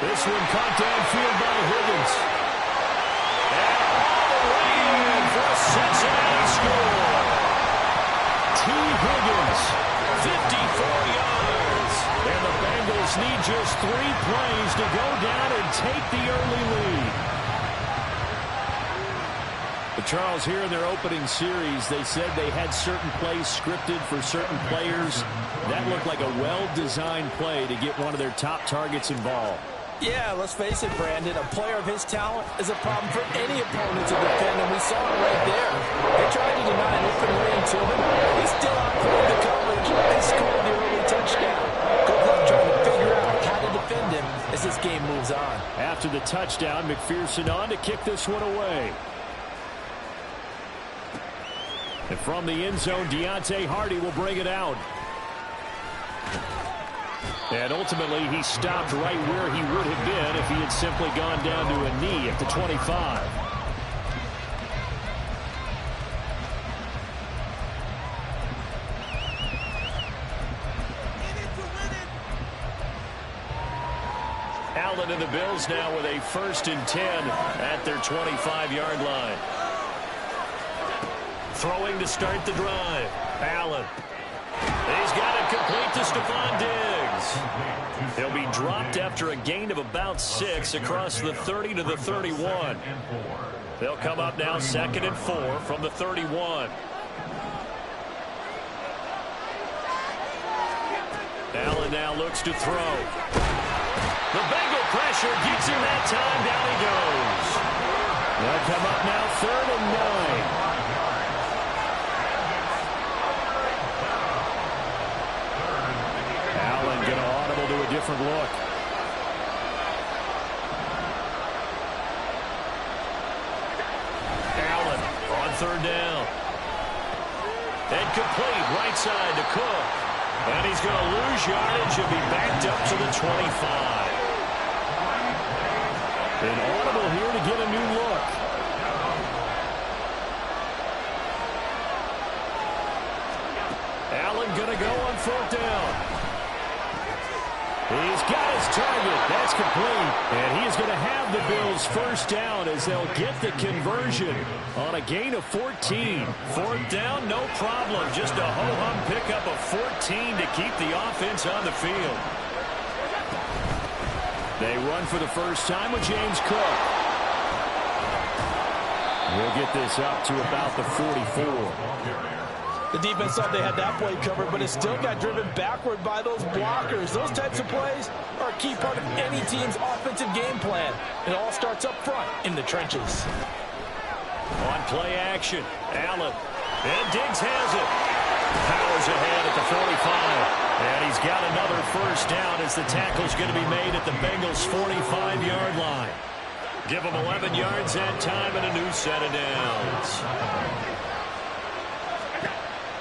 This one caught downfield by Higgins. And all the way in for a Cincinnati score. T. Higgins, 54 yards. And the Bengals need just 3 plays to go down and take the early lead. But Charles, here in their opening series, they said they had certain plays scripted for certain players. That looked like a well-designed play to get one of their top targets involved. Yeah, let's face it, Brandon. A player of his talent is a problem for any opponent to defend, and we saw it right there. They tried to deny an open lane to him. He still outplayed the coverage and scored the early touchdown. Good luck trying to figure out how to defend him as this game moves on. After the touchdown. McPherson on to kick this one away. And from the end zone, Deontay Hardy will bring it out. And ultimately, he stopped right where he would have been if he had simply gone down to a knee at the 25. Allen and the Bills now with a 1st and 10 at their 25-yard line. Throwing to start the drive. Allen. He's got it complete to Stephon Diggs. He'll be dropped after a gain of about 6 across the 30 to the 31. They'll come up now 2nd and 4 from the 31. Allen now looks to throw. The Bengal pressure gets him that time. Down he goes. They'll come up now 3rd and 9. Different look. Allen on 3rd down. And complete right side to Cook. And he's going to lose yardage and be backed up to the 25. An audible here to get a new look. Allen going to go on 4th down. He's got his target. That's complete. And he is going to have the Bills 1st down as they'll get the conversion on a gain of 14. 4th down, no problem. Just a ho-hum pickup of 14 to keep the offense on the field. They run for the first time with James Cook. We'll get this up to about the 44. The defense thought they had that play covered, but it still got driven backward by those blockers. Those types of plays are a key part of any team's offensive game plan. It all starts up front in the trenches. On play action, Allen. And Diggs has it. Powers ahead at the 45. And he's got another 1st down as the tackle's going to be made at the Bengals' 45-yard line. Give them 11 yards that time and a new set of downs.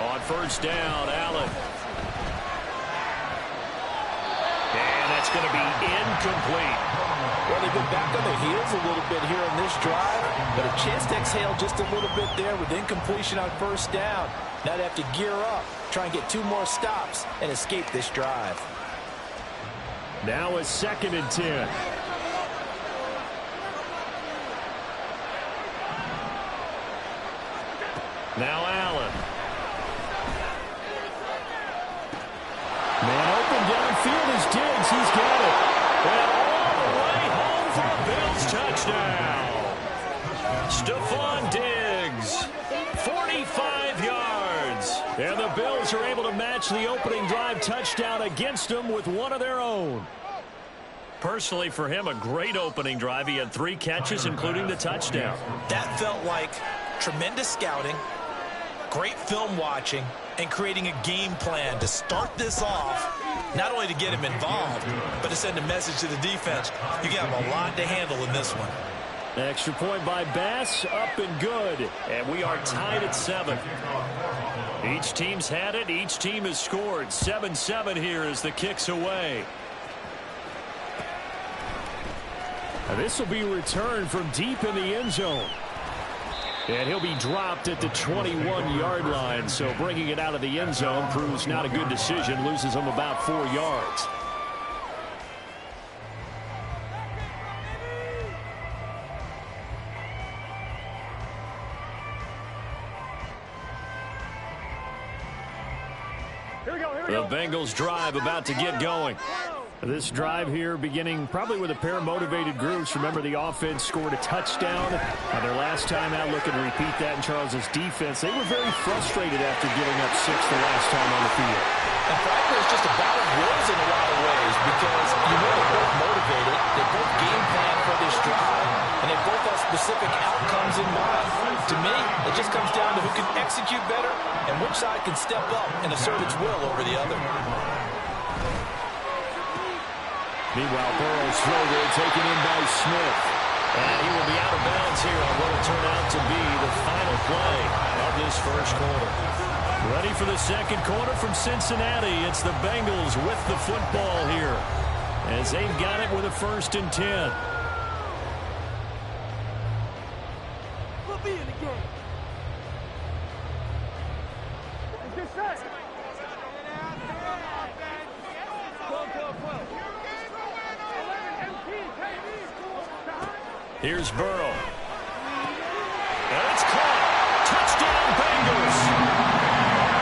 On 1st down, Allen. And that's going to be incomplete. Well, they've been back on their heels a little bit here on this drive, but a chance to exhale just a little bit there with incompletion on 1st down. Now they have to gear up, try and get 2 more stops, and escape this drive. Now a 2nd and 10. Now Allen. Man open downfield is Diggs. He's got it. And all the way home for a Bills touchdown. Stephon Diggs, 45 yards. And the Bills are able to match the opening drive touchdown against them with one of their own. Personally, for him, a great opening drive. He had 3 catches, including the touchdown. That felt like tremendous scouting, great film watching, and creating a game plan to start this off, not only to get him involved, but to send a message to the defense. You have a lot to handle in this one. Extra point by Bass, up and good. And we are tied at 7. Each team's had it. Each team has scored. 7-7 here as the kick's away. Now this will be returned from deep in the end zone. And he'll be dropped at the 21-yard line. So bringing it out of the end zone proves not a good decision. Loses him about 4 yards. The Bengals drive about to get going. This drive here beginning probably with a pair of motivated groups. Remember, the offense scored a touchdown on their last time out. Looking to repeat that in Charles's defense. They were very frustrated after giving up 6 the last time on the field. And frankly, it's just a battle of wills in a lot of ways because you know they're both motivated. They both game plan for this drive, and they both have specific outcomes in mind. To me, it just comes down to who can execute better and which side can step up and assert its will over the other. Meanwhile, Burrow's throw there taken in by Smith. And he will be out of bounds here on what will turn out to be the final play of this first quarter. Ready for the second quarter from Cincinnati. It's the Bengals with the football here, as they've got it with a 1st and 10. We'll be in the game. Good set. Here's Burrow. And it's caught. Touchdown, Bengals.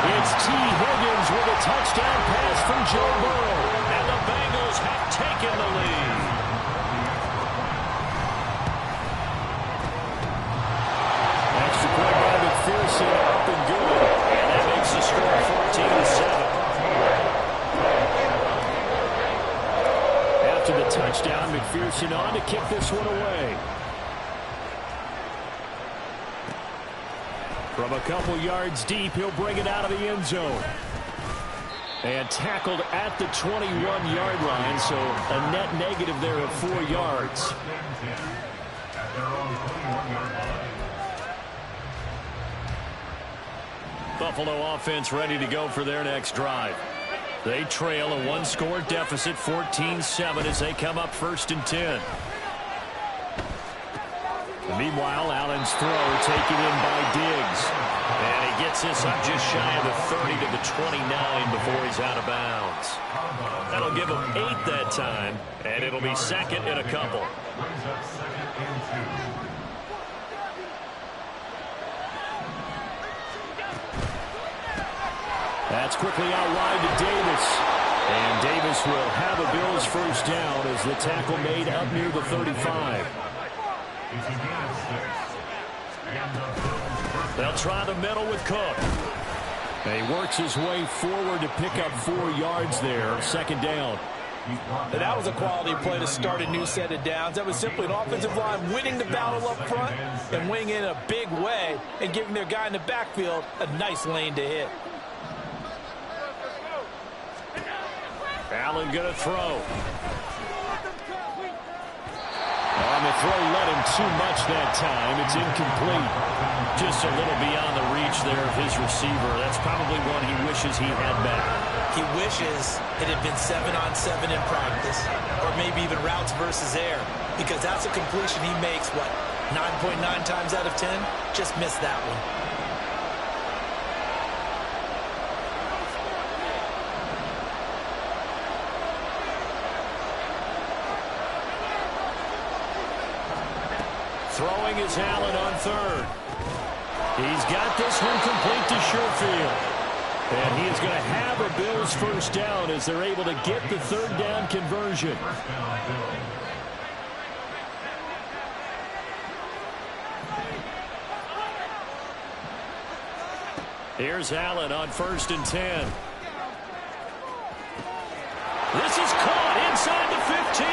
It's T. Higgins with a touchdown pass from Joe Burrow. And the Bengals have taken the lead. Extra point by McPherson, up and good. And that makes the score 14-7. After the touchdown, McPherson on to kick this one away. From a couple yards deep, he'll bring it out of the end zone. And tackled at the 21-yard line, so a net negative there of 4 yards. Buffalo offense ready to go for their next drive. They trail a 1-score deficit, 14-7, as they come up 1st and 10. Meanwhile, Allen's throw taken in by Diggs. And he gets this up just shy of the 30 to the 29 before he's out of bounds. That'll give him 8 that time, and it'll be 2nd and a couple. That's quickly out wide to Davis. And Davis will have a Bills 1st down as the tackle made up near the 35. They'll try the middle with Cook. And he works his way forward to pick up 4 yards there, 2nd down. And that was a quality play to start a new set of downs. That was simply an offensive line winning the battle up front and winning in a big way and giving their guy in the backfield a nice lane to hit. Allen going to throw. On the throw, led him too much that time. It's incomplete. Just a little beyond the reach there of his receiver. That's probably one he wishes he had back. He wishes it had been 7-on-7 in practice, or maybe even routes versus air, because that's a completion he makes, what, 9.9 times out of 10? Just missed that one. Throwing is Allen on 3rd. He's got this one complete to Sherfield. And he is going to have a Bills 1st down as they're able to get the 3rd down conversion. Here's Allen on 1st and 10. This is caught inside the 15.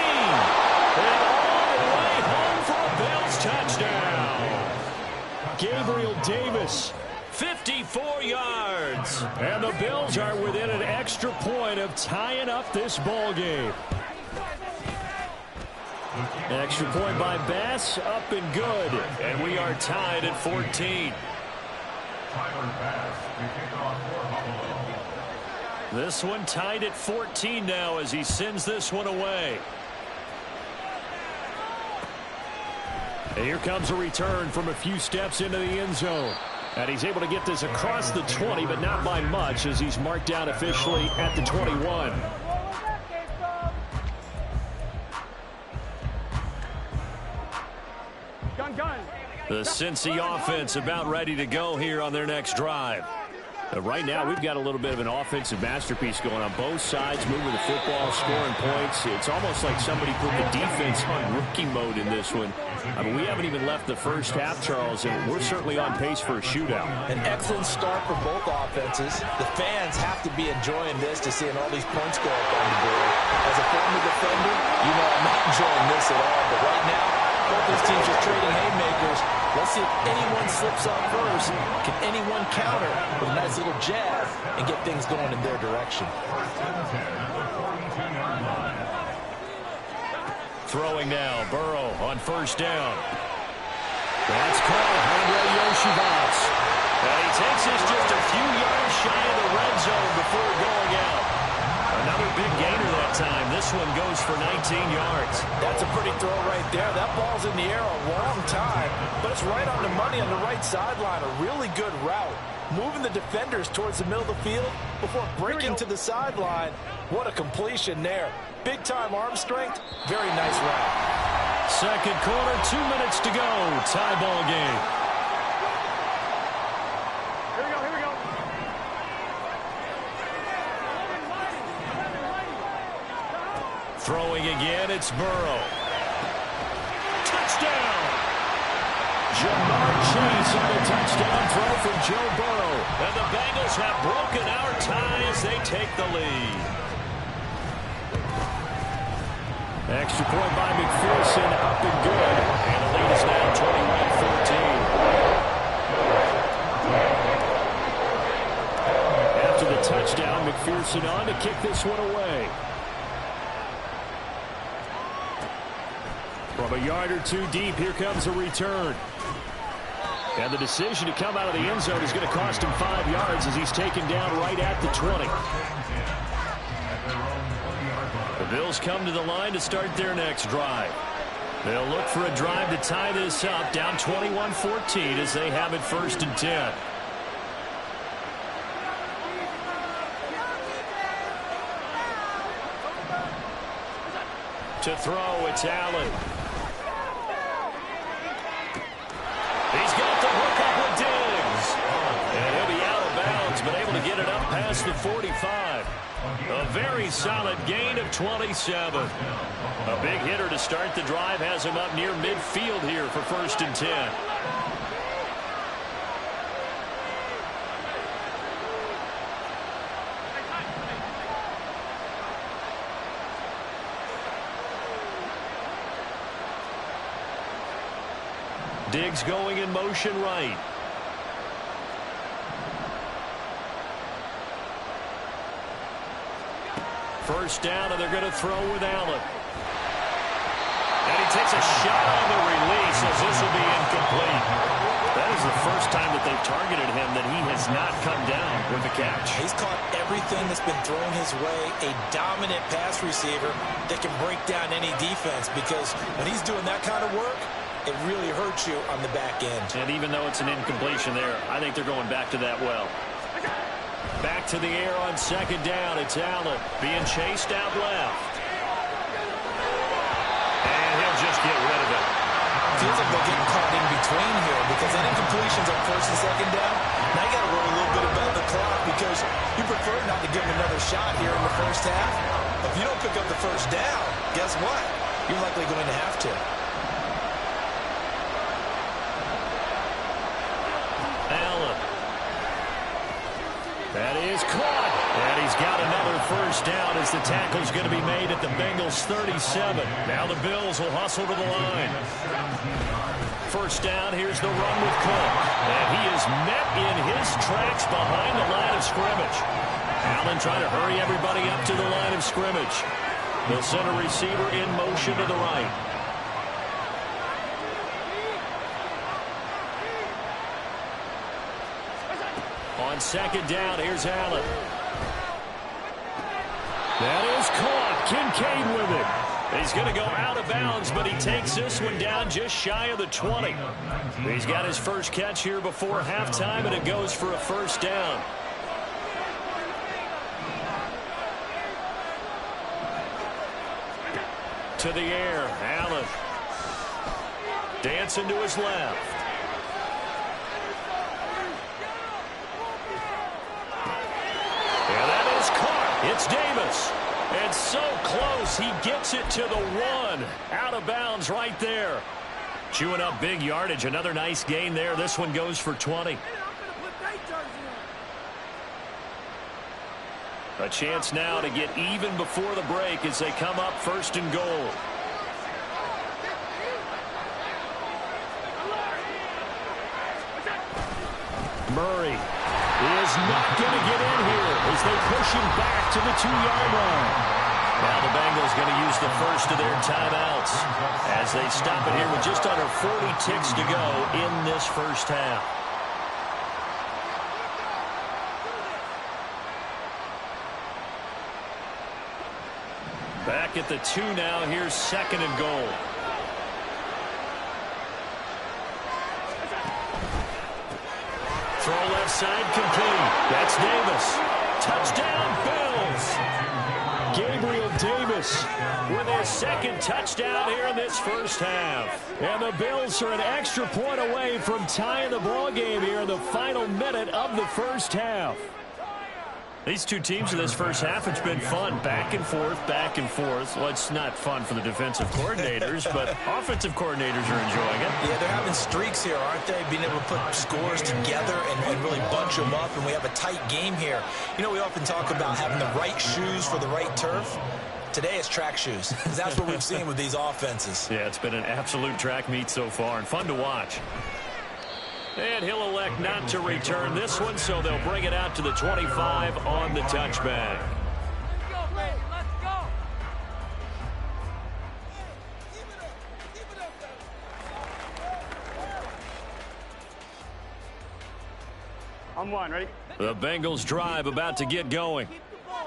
And all the way home for a Bills touchdown. Gabriel Davis, 54 yards. And the Bills are within an extra point of tying up this ball game. An extra point by Bass, up and good. And we are tied at 14. This one tied at 14 now as he sends this one away. And here comes a return from a few steps into the end zone. And he's able to get this across the 20, but not by much as he's marked down officially at the 21. The Cincy offense about ready to go here on their next drive. Right now, we've got a little bit of an offensive masterpiece going on both sides, moving the football, scoring points. It's almost like somebody put the defense on rookie mode in this one. I mean, we haven't even left the first half, Charles, and we're certainly on pace for a shootout. An excellent start for both offenses. The fans have to be enjoying this to seeing all these points go up on the board. As a former defender, you know I'm not enjoying this at all. But right now, both these teams are trading haymakers. Let's see if anyone slips up first. Can anyone counter with a nice little jab and get things going in their direction? Throwing now, Burrow on first down. That's called Andre Yoshivas. And he takes us just a few yards shy of the red zone before going out. Another big gainer that time. This one goes for 19 yards. That's a pretty throw right there. That ball's in the air a long time, but it's right on the money on the right sideline. A really good route. Moving the defenders towards the middle of the field before breaking to the sideline. What a completion there. Big-time arm strength. Very nice route. Second quarter, 2 minutes to go. Tie ball game. Here we go. Throwing again, it's Burrow. Touchdown! Jamar Chase on a touchdown throw from Joe Burrow. And the Bengals have broken our tie as they take the lead. Extra point by McPherson, up and good. And the lead is now 21-14. After the touchdown, McPherson on to kick this one away. From a yard or two deep, here comes a return. And the decision to come out of the end zone is going to cost him 5 yards as he's taken down right at the 20. The Bills come to the line to start their next drive. They'll look for a drive to tie this up, down 21-14 as they have it 1st and 10. To throw, it's Allen. He's got the hook up with Diggs. And he'll be out of bounds, but able to get it up past the 45. A very solid gain of 27. A big hitter to start the drive has him up near midfield here for 1st and 10. Diggs going in motion right. First down, and they're going to throw with Allen. And he takes a shot on the release as this will be incomplete. That is the first time that they've targeted him that he has not come down with a catch. He's caught everything that's been thrown his way. A dominant pass receiver that can break down any defense, because when he's doing that kind of work, it really hurts you on the back end. And even though it's an incompletion there, I think they're going back to that well. Back to the air on second down. It's Allen being chased out left. And he'll just get rid of it. Feels like they're getting caught in between here, because that incompletion's on 1st and 2nd down. Now you got to worry a little bit about the clock, because you prefer not to give him another shot here in the first half. If you don't pick up the first down, guess what? You're likely going to have to. That is caught. And he's got another first down as the tackle's going to be made at the Bengals 37. Now the Bills will hustle to the line. First down, here's the run with Cook. And he is met in his tracks behind the line of scrimmage. Allen trying to hurry everybody up to the line of scrimmage. They'll send a receiver in motion to the right. On second down, here's Allen. That is caught. Kincaid with it. He's going to go out of bounds, but he takes this one down just shy of the 20. He's got his first catch here before halftime, and it goes for a first down. To the air, Allen. Dancing to his left. It's Davis. And so close, he gets it to the 1. Out of bounds right there. Chewing up big yardage. Another nice gain there. This one goes for 20. A chance now to get even before the break as they come up 1st and goal. Murray is not going to get in here as they push him back to the 2-yard line. Now the Bengals going to use the first of their timeouts as they stop it here with just under 40 ticks to go in this first half. Back at the 2 now. Here's 2nd and goal. Throw left side complete. That's Davis. Touchdown, Bills. Gabriel Davis with his 2nd touchdown here in this first half. And the Bills are an extra point away from tying the ball game here in the final minute of the first half. These two teams in this first half, it's been fun. Back and forth, back and forth. Well, it's not fun for the defensive coordinators, but offensive coordinators are enjoying it. Yeah, they're having streaks here, aren't they? Being able to put scores together and really bunch them up, and we have a tight game here. You know, we often talk about having the right shoes for the right turf. Today it's track shoes. That's what we've seen with these offenses. Yeah, it's been an absolute track meet so far, and fun to watch. And he'll elect not to return this one, so they'll bring it out to the 25 on the touchback. Let's go, baby. Let's go. I'm one, ready? The Bengals drive about to get going.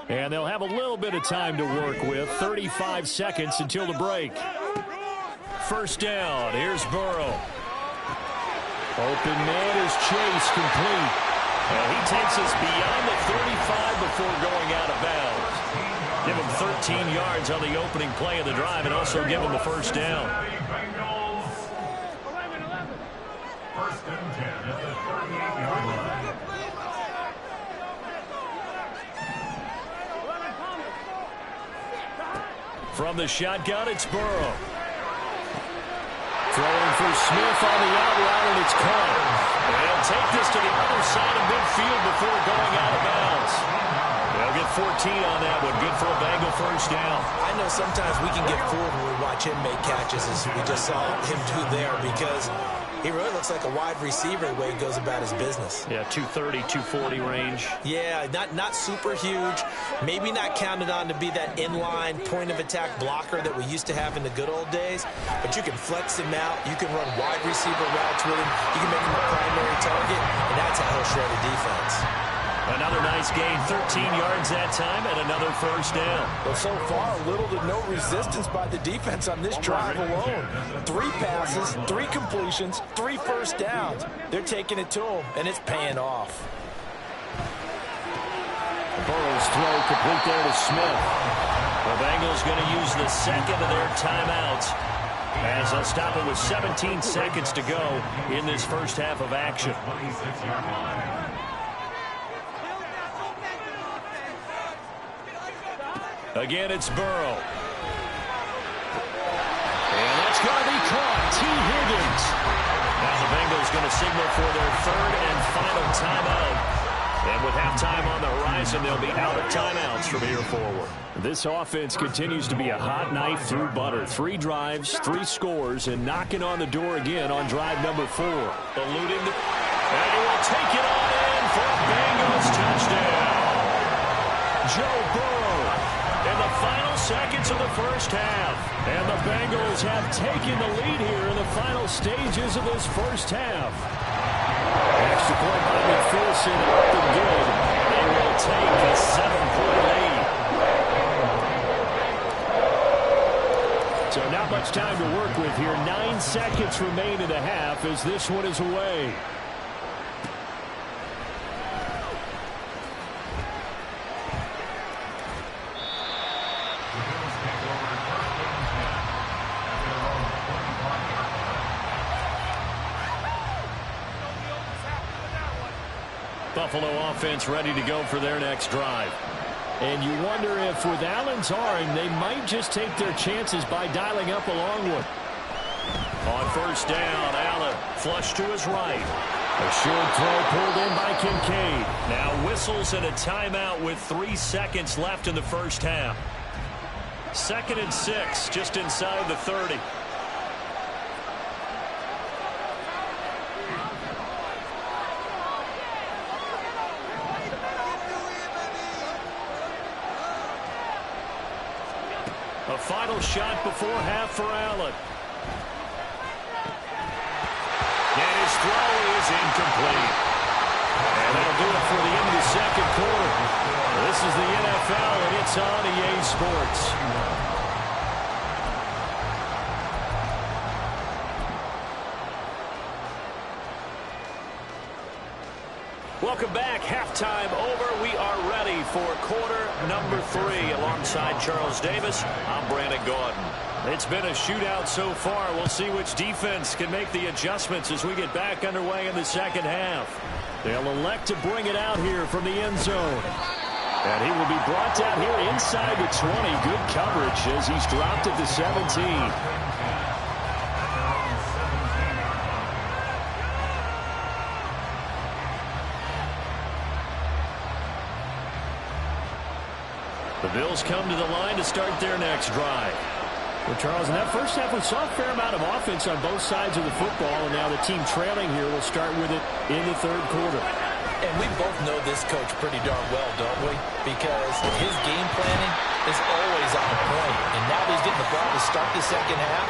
And they'll have a little bit of time to work with. 35 seconds until the break. First down. Here's Burrow. Open man is Chase, complete. He takes us beyond the 35 before going out of bounds. Give him 13 yards on the opening play of the drive and also give him the first down. First and 10 at the 38-yard line. From the shotgun, it's Burrow. Throwing for Smith on the out route, and it's caught. They'll take this to the other side of midfield before going out of bounds. They'll get 14 on that one. Good for a Bengal first down. I know sometimes we can get fooled when we watch him make catches, as we just saw him do there, because he really looks like a wide receiver the way he goes about his business. Yeah, 230, 240 range. Yeah, not super huge. Maybe not counted on to be that inline point-of-attack blocker that we used to have in the good old days. But you can flex him out. You can run wide receiver routes with him. You can make him a primary target, and that's how he'll shred a defense. Another nice gain, 13 yards that time, and another first down. Well, so far, little to no resistance by the defense on this drive alone. 3 passes, 3 completions, 3 first downs. They're taking it to him, and it's paying off. Burrow's throw complete there to Smith. The Bengals going to use the 2nd of their timeouts as they'll stop it with 17 seconds to go in this first half of action. Again, it's Burrow. And that's going to be caught. T. Higgins. Now the Bengals going to signal for their 3rd and final timeout. And with halftime on the horizon, they'll be out of timeouts from here forward. This offense continues to be a hot knife through butter. 3 drives, 3 scores, and knocking on the door again on drive number 4. Eluding the... And he will take it on in for a Bengals touchdown. Joe Burrow in the final seconds of the first half. And the Bengals have taken the lead here in the final stages of this first half. Extra point by McPherson, up and good. They will take a 7-point lead. So not much time to work with here. 9 seconds remain in the half as this one is away. Buffalo offense ready to go for their next drive. And you wonder if with Allen's arm, they might just take their chances by dialing up a long one. On first down, Allen flush to his right. A short throw pulled in by Kincaid. Now whistles and a timeout with 3 seconds left in the first half. 2nd and 6, just inside the 30. A final shot before half for Allen. And his throw is incomplete. And that'll do it for the end of the second quarter. This is the NFL, and it's on EA Sports. Welcome back. Halftime over. We are ready for quarter number 3. Alongside Charles Davis, I'm Brandon Gaudin. It's been a shootout so far. We'll see which defense can make the adjustments as we get back underway in the second half. They'll elect to bring it out here from the end zone. And he will be brought down here inside the 20. Good coverage as he's dropped at the 17. The Bills come to the line to start their next drive. Well, Charles, in that first half, we saw a fair amount of offense on both sides of the football, and now the team trailing here will start with it in the third quarter. And we both know this coach pretty darn well, don't we? Because his game planning is always on point. And now that he's getting the ball to start the second half,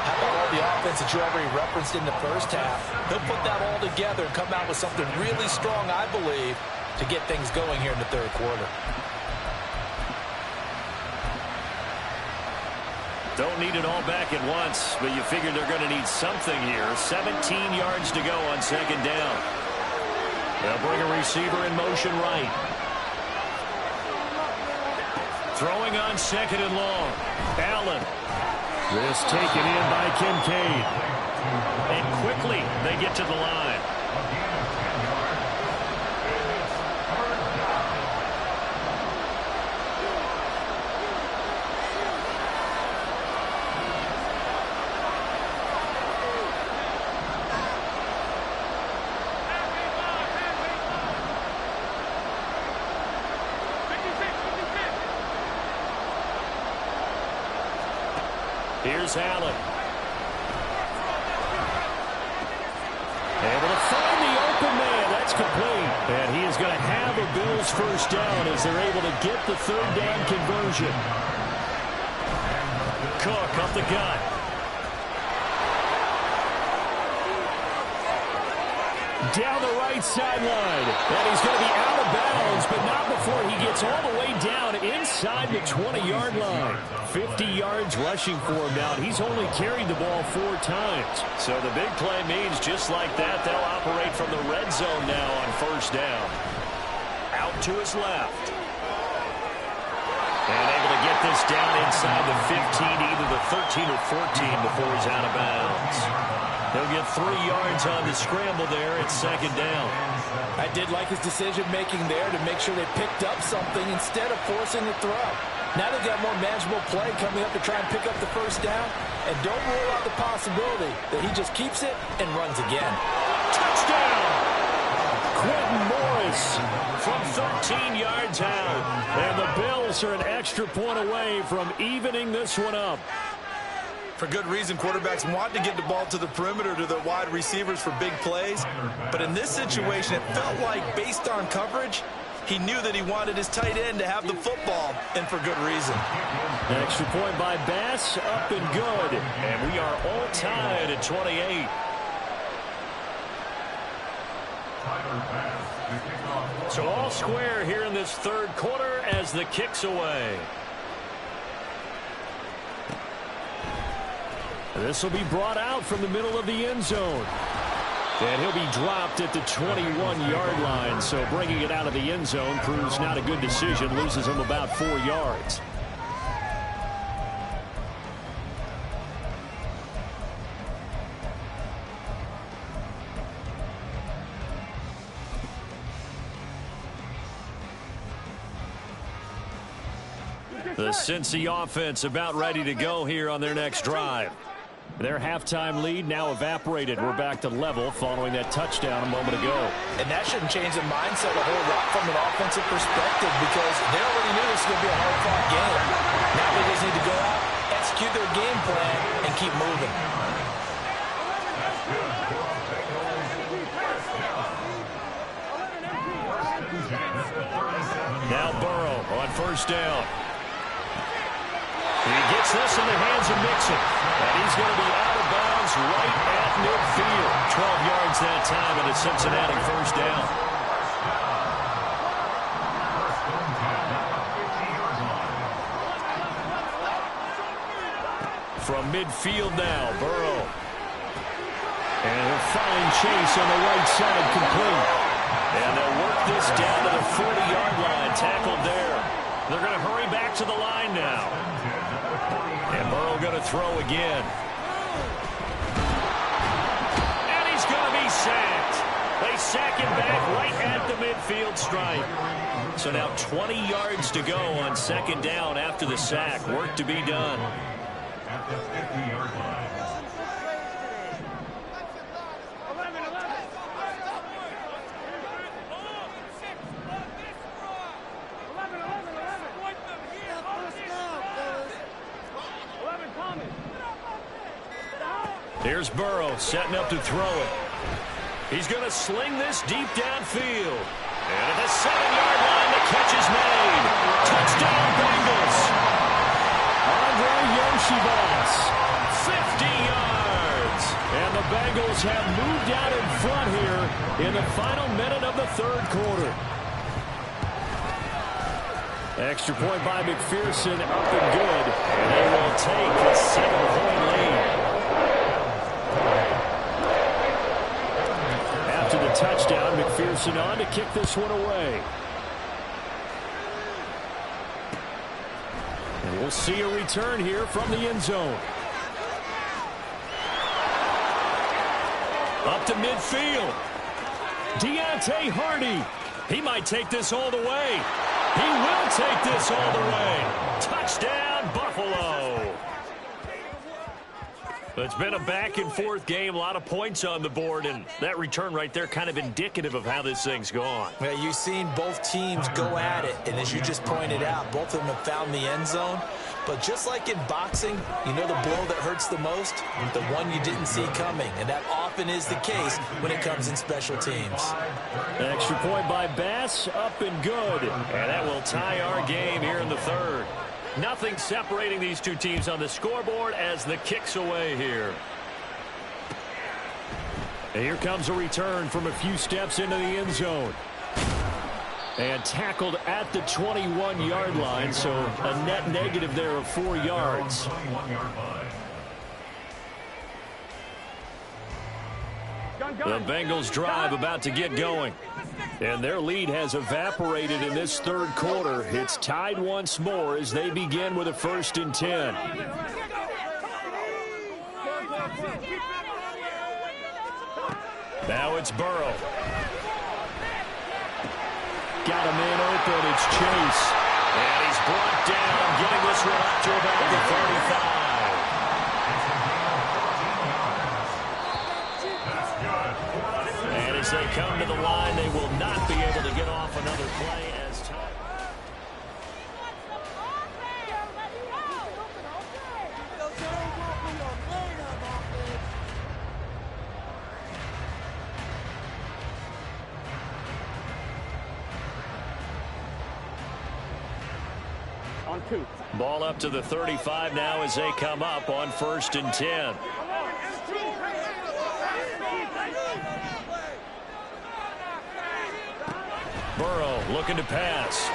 how about all the offense that you already referenced in the first half? He'll put that all together and come out with something really strong, I believe, to get things going here in the third quarter. Don't need it all back at once, but you figure they're going to need something here. 17 yards to go on second down. They'll bring a receiver in motion right. Throwing on second and long. Allen. This taken in by Kincaid. And quickly they get to the line. Here's Allen. Able to find the open man. That's complete. And he is going to have a Bills first down as they're able to get the third down conversion. Cook up the gut. Down the right sideline. And he's going to be out of bounds, but not before he gets all the way down inside the 20-yard line. 50 yards rushing for him now. He's only carried the ball 4 times. So the big play means just like that, they'll operate from the red zone now on first down. Out to his left. And able to get this down inside the 15, either the 13 or 14 before he's out of bounds. He'll get 3 yards on the scramble there at second down. I did like his decision-making there to make sure they picked up something instead of forcing the throw. Now they've got more manageable play coming up to try and pick up the first down. And don't rule out the possibility that he just keeps it and runs again. Touchdown! Quentin Morris from 13 yards out. And the Bills are an extra point away from evening this one up. For good reason, quarterbacks want to get the ball to the perimeter to their wide receivers for big plays. But in this situation, it felt like, based on coverage, he knew that he wanted his tight end to have the football, and for good reason. An extra point by Bass, up and good. And we are all tied at 28. So all square here in this third quarter as the kick's away. This will be brought out from the middle of the end zone. And he'll be dropped at the 21-yard line. So bringing it out of the end zone proves not a good decision. Loses him about 4 yards. The Cincy offense about ready to go here on their next drive. Their halftime lead now evaporated. We're back to level following that touchdown a moment ago. And that shouldn't change the mindset a whole lot from an offensive perspective because they already knew this was going to be a hard-fought game. Now they just need to go out, execute their game plan, and keep moving. Now Burrow on first down. He gets this in the hands of Mixon. And he's going to be out of bounds right at midfield. 12 yards that time, and a Cincinnati first down. From midfield now, Burrow. And he'll find Chase on the right side, complete. And they'll work this down to the 40-yard line, tackled there. They're going to hurry back to the line now. And Burrow going to throw again. And he's going to be sacked. They sack him back right at the midfield stripe. So now 20 yards to go on second down after the sack. Work to be done. At the 50-yard line. Here's Burrow setting up to throw it. He's going to sling this deep downfield. And at the 7-yard line, the catch is made. Touchdown, Bengals. Andre Yoshibas, 50 yards. And the Bengals have moved out in front here in the final minute of the third quarter. Extra point by McPherson, up and good. And they will take a 7-point lead. After the touchdown, McPherson on to kick this one away. And we'll see a return here from the end zone. Up to midfield. Deontay Hardy. He might take this all the way. He will take this all the way. Touchdown, Buffalo. It's been a back-and-forth game, a lot of points on the board, and that return right there kind of indicative of how this thing's gone. Yeah, you've seen both teams go at it, and as you just pointed out, both of them have found the end zone. But just like in boxing, you know the blow that hurts the most? The one you didn't see coming, and that often is the case when it comes in special teams. An extra point by Bass, up and good. And that will tie our game here in the third. Nothing separating these two teams on the scoreboard as the kick's away here. And here comes a return from a few steps into the end zone. And tackled at the 21-yard line, so a net negative there of 4 yards. The Bengals drive about to get going. And their lead has evaporated in this third quarter. It's tied once more as they begin with a 1st and 10. Now it's Burrow. Got a man open. It's Chase. And he's brought down, getting this one up to about the 35. As they come to the line, they will not be able to get off another play as time. On 2. Ball up to the 35 now as they come up on 1st and 10. Burrow looking to pass.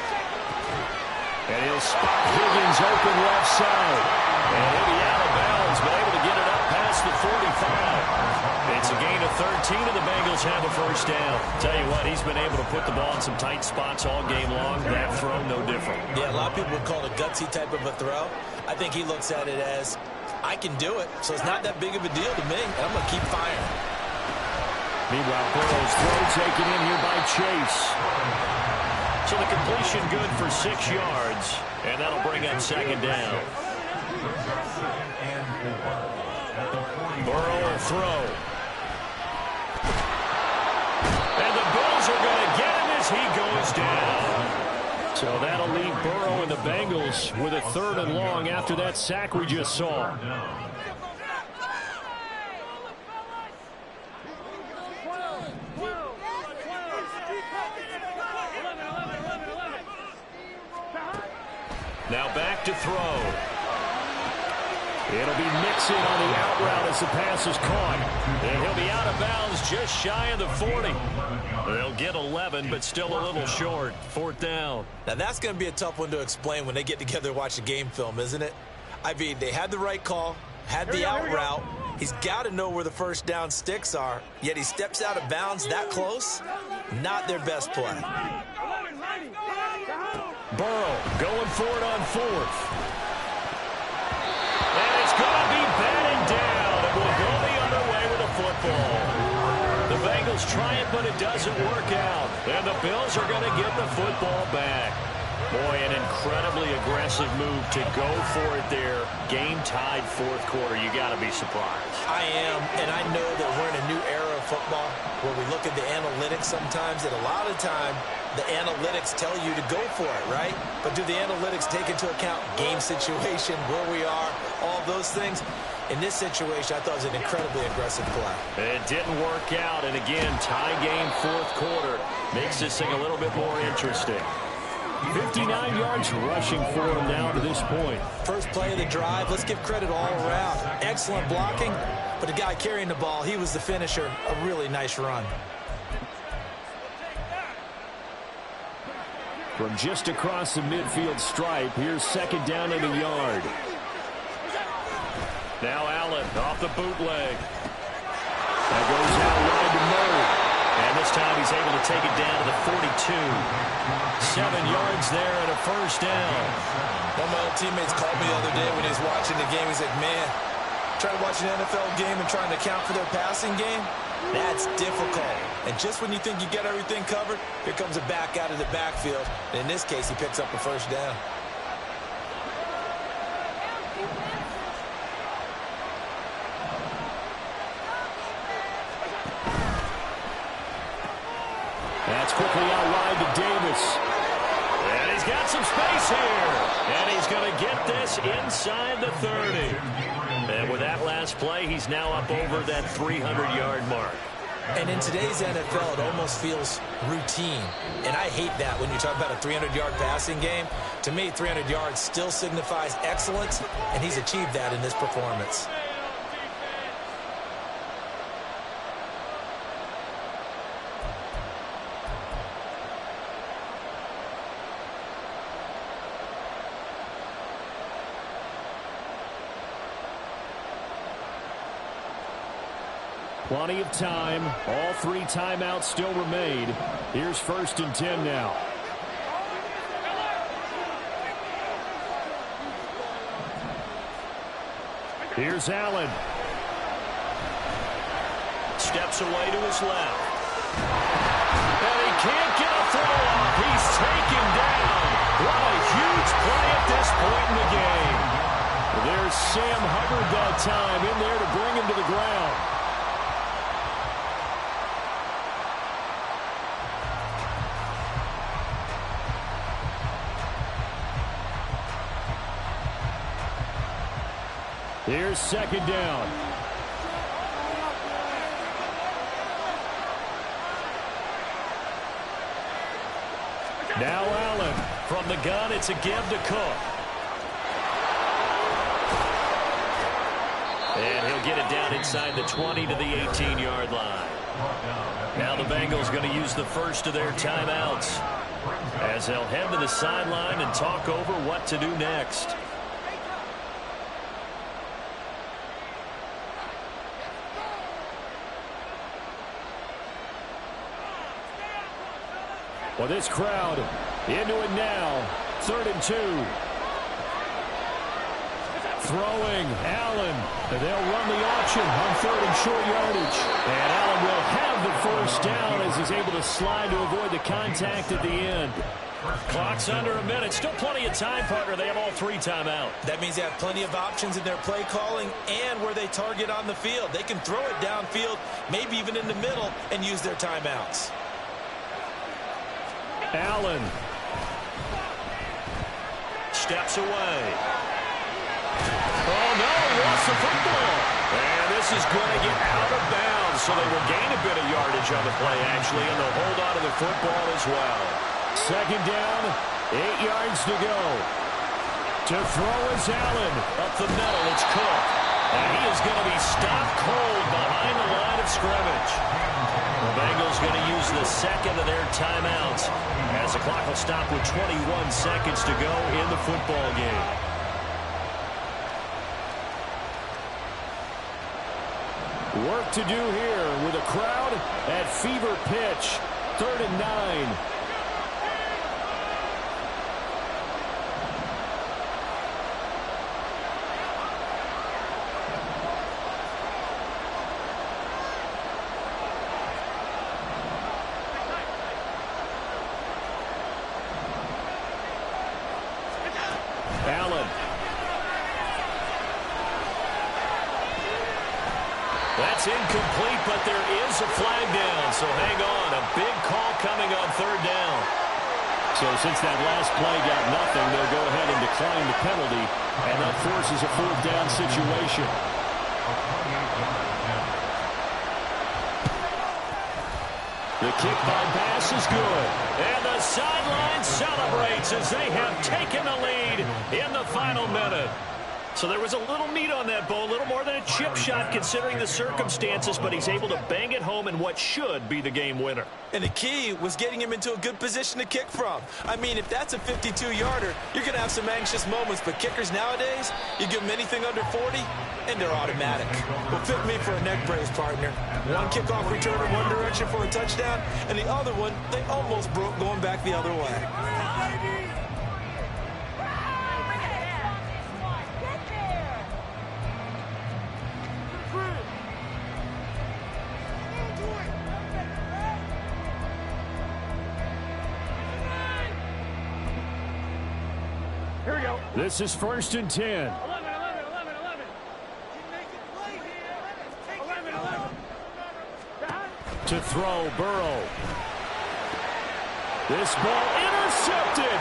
And he'll spot Higgins open left side. And he'll be out of bounds, but able to get it up past the 45. It's a gain of 13, and the Bengals have a first down. Tell you what, he's been able to put the ball in some tight spots all game long. That throw, no different. Yeah, a lot of people would call it a gutsy type of a throw. I think he looks at it as, I can do it, so it's not that big of a deal to me, and I'm going to keep firing. Meanwhile, Burrow's throw taken in here by Chase. So the completion good for 6 yards, and that'll bring up second down. Burrow will throw. And the Bills are going to get him as he goes down. So that'll leave Burrow and the Bengals with a 3rd and long after that sack we just saw. Now back to throw. It'll be Mixon on the out route as the pass is caught. And he'll be out of bounds just shy of the 40. They'll get 11, but still a little short. 4th down. Now, that's going to be a tough one to explain when they get together and watch the game film, isn't it? I mean, they had the right call, had the out route. He's got to know where the first down sticks are, yet he steps out of bounds that close. Not their best play. Burrow going for it on 4th. And it's going to be batted down. It will go the other way with the football. The Bengals try it, but it doesn't work out. And the Bills are going to get the football back. Boy, an incredibly aggressive move to go for it there. Game-tied 4th quarter. You got to be surprised. I am, and I know that we're in a new era of football where we look at the analytics sometimes, and a lot of time the analytics tell you to go for it, right? But do the analytics take into account game situation, where we are, all those things? In this situation, I thought it was an incredibly aggressive play. It didn't work out, and again, tie game 4th quarter makes this thing a little bit more interesting. 59 yards rushing for him now to this point. First play of the drive, let's give credit all around. Excellent blocking, but the guy carrying the ball, he was the finisher. A really nice run. From just across the midfield stripe, here's 2nd down and a yard. Now Allen off the bootleg. That goes out wide to Murray. And this time he's able to take it down to the 42. 7 yards there and a first down. One of my old teammates called me the other day when he was watching the game. He's like, man, trying to watch an NFL game and trying to account for their passing game, that's difficult. And just when you think you get everything covered, here comes a back out of the backfield. And in this case, he picks up a first down. That's quickly out wide to Davis. And he's got some space here. And he's going to get this inside the 30. And with that last play, he's now up over that 300-yard mark. And in today's NFL, it almost feels routine. And I hate that when you talk about a 300-yard passing game. To me, 300 yards still signifies excellence, and he's achieved that in this performance. Plenty of time. All 3 timeouts still remain. Here's 1st and 10 now. Here's Allen. Steps away to his left. And he can't get a throw off. He's taken down. What a huge play at this point in the game. There's Sam Hubbard that time in there to bring him to the ground. Here's 2nd down. Now Allen from the gun. It's a give to Cook. And he'll get it down inside the 20 to the 18-yard line. Now the Bengals going to use the first of their timeouts as they'll head to the sideline and talk over what to do next. Well, this crowd into it now. 3rd and 2. Throwing Allen. They'll run the option on 3rd and short yardage. And Allen will have the first down as he's able to slide to avoid the contact at the end. Clock's under a minute. Still plenty of time, partner. They have all 3 timeouts. That means they have plenty of options in their play calling and where they target on the field. They can throw it downfield, maybe even in the middle, and use their timeouts. Allen steps away. Oh, no, he lost the football. And this is going to get out of bounds, so they will gain a bit of yardage on the play, actually, and they'll hold on to the football as well. 2nd down, 8 yards to go. To throw is Allen. Up the middle, it's Cook. And he is going to be stopped cold behind the line of scrimmage. The Bengals going to use the second of their timeouts as the clock will stop with 21 seconds to go in the football game. Work to do here with a crowd at fever pitch. 3rd and 9. Allen. That's incomplete, but there is a flag down, so hang on. A big call coming on 3rd down. So since that last play got nothing, they'll go ahead and decline the penalty, and that forces a 4th down situation. The kick by Bass is good. And the sideline celebrates as they have taken the lead in the final minute. So there was a little meat on that bone, a little more than a chip shot considering the circumstances, but he's able to bang it home in what should be the game winner. And the key was getting him into a good position to kick from. I mean, if that's a 52-yarder, you're going to have some anxious moments, but kickers nowadays, you give them anything under 40, and they're automatic. Well, fit me for a neck brace, partner. One kickoff return in one direction for a touchdown, and the other one, they almost broke going back the other way. Here we go. This is 1st and 10. 11. To throw, Burrow. This ball intercepted.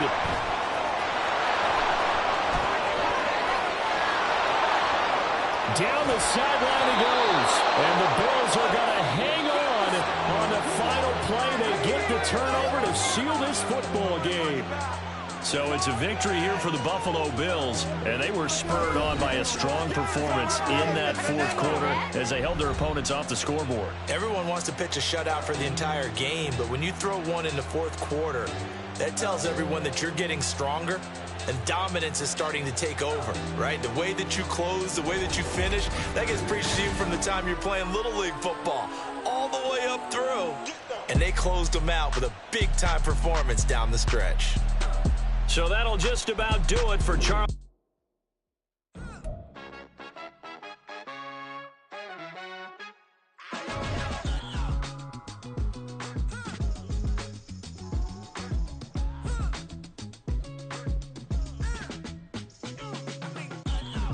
Down the sideline he goes. And the Bills are going to hang on the final play. They get the turnover to seal this football game. So it's a victory here for the Buffalo Bills, and they were spurred on by a strong performance in that 4th quarter as they held their opponents off the scoreboard. Everyone wants to pitch a shutout for the entire game, but when you throw one in the 4th quarter, that tells everyone that you're getting stronger and dominance is starting to take over, right? The way that you close, the way that you finish, that gets preached to you from the time you're playing Little League football all the way up through. And they closed them out with a big-time performance down the stretch. So that'll just about do it for Charles.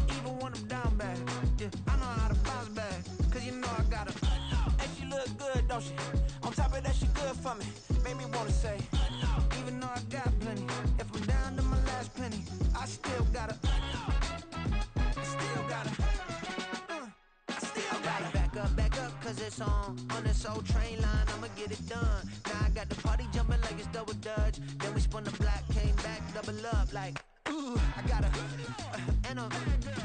Even when I'm down bad, yeah, I know how to bounce back. Cause you know I got her. And she look good, don't she? On top of that, she good for me. Made me wanna say, even though I got plenty, if I'm down to my last penny, I still gotta, I still gotta, I still gotta. Back up, cause it's on this old train line, I'ma get it done. Now I got the party jumping like it's double dutch. Then we spun the block, came back, double up like, ooh, I got and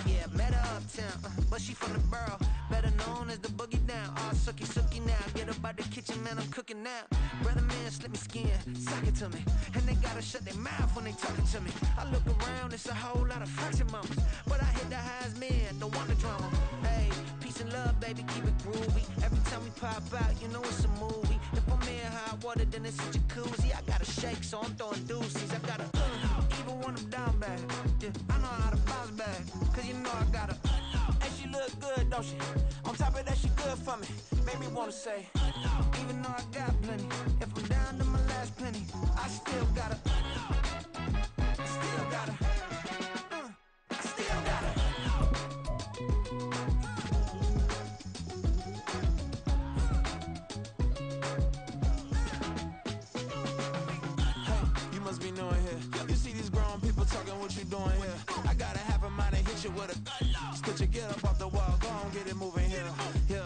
yeah, met her uptown, but she from the borough, better known as the boogie down. All sucky now, get up out the kitchen, man, I'm cooking now. Brother man, slip me skin, suck it to me, and they gotta shut their mouth when they talking to me. I look around, it's a whole lot of fraction mamas, but I hit the highs, man, don't want the drama. Hey, peace and love, baby, keep it groovy. Every time we pop out, you know it's a movie. If I'm in hot water, then it's a jacuzzi. I gotta shake, so I'm throwing deuces. I gotta, even when I'm down bad, yeah, I know how to bounce back, cause you know I gotta. And she look good, don't she? On top of that, she good for me. Made me wanna say, even though I got plenty, if I'm down to my last penny, I still gotta, I still gotta, I still gotta. Hey, you must be new in here. You see these grown people talking, what you doing here? I gotta have a mind to hit you with a stitch you, get up off the wall, go on, get it moving here. Yeah,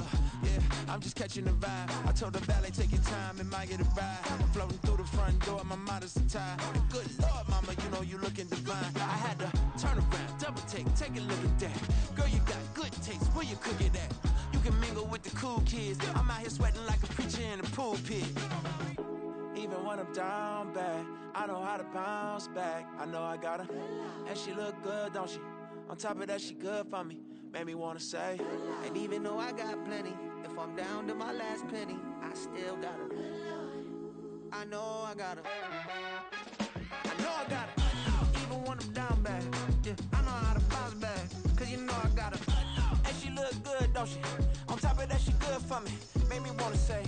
I'm just catching the vibe. I told the valet, take your time, it might get a ride. I'm floating through the front door, my modest attire. Good Lord, mama, you know you looking divine. I had to Turn around, double take a look at that. Girl, you got good taste, where you cook it at? You can mingle with the cool kids. I'm out here sweating like a preacher in the pulpit. Even when I'm down bad, I know how to bounce back. I know I got her, and she look good, don't she? On top of that, she good for me. Made me wanna say, and even though I got plenty, if I'm down to my last penny, I still got her. I know I got her. I know I got her. Even when I'm down bad, yeah, I know how to bounce back. Cause you know I got her. And she look good, don't she? On top of that, she good for me. Made me wanna say,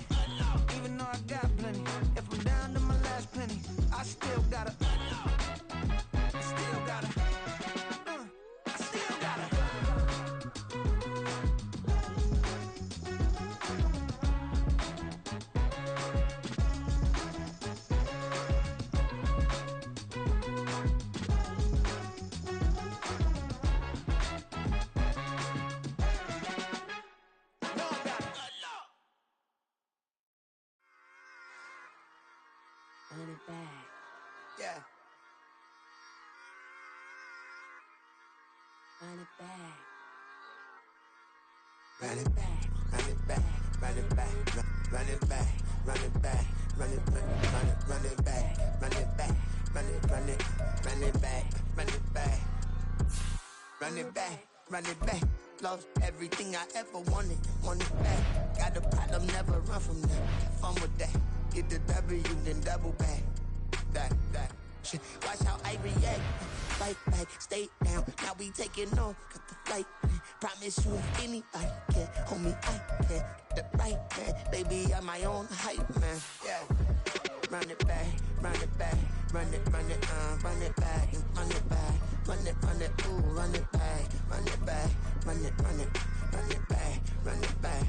even though I got plenty, if I'm down to my last penny, I still got her. I still got her. I still got her. Run it back. Yeah. Run it back. Run it back, run it back, run it back, run it back, run it back, run it back, run it back, run it back, run it back, run it back, run it back, run it back. Lost everything I ever wanted it back. Got a problem, never run from that. Fun with that. Get the W, then double back. That shit. Watch how I react. Fight back, stay down. Now we taking off. Got the flight. Promise you if anybody can, homie, I can. The right man, baby, I'm my own hype man. Yeah. Run it back, run it back, run it back, run it back, run it back, ooh, run it back, run it back, run it back, run it back.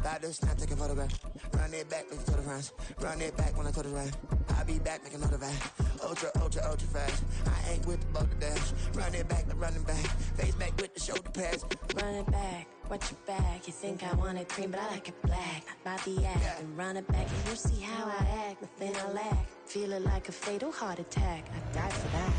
About to snap, take a photograph. Run it back, make it to the friends. Run it back when I told it right. I'll be back, make another back. Ultra, ultra, ultra fast. I ain't with the boat to dash. Run it back, running back. Face back with the shoulder pads. Run it back, watch your back. You think I want it cream, but I like it black. About the act, Yeah. and run it back. And you see how I act, nothing I lack. Feel it like a fatal heart attack. I died for that.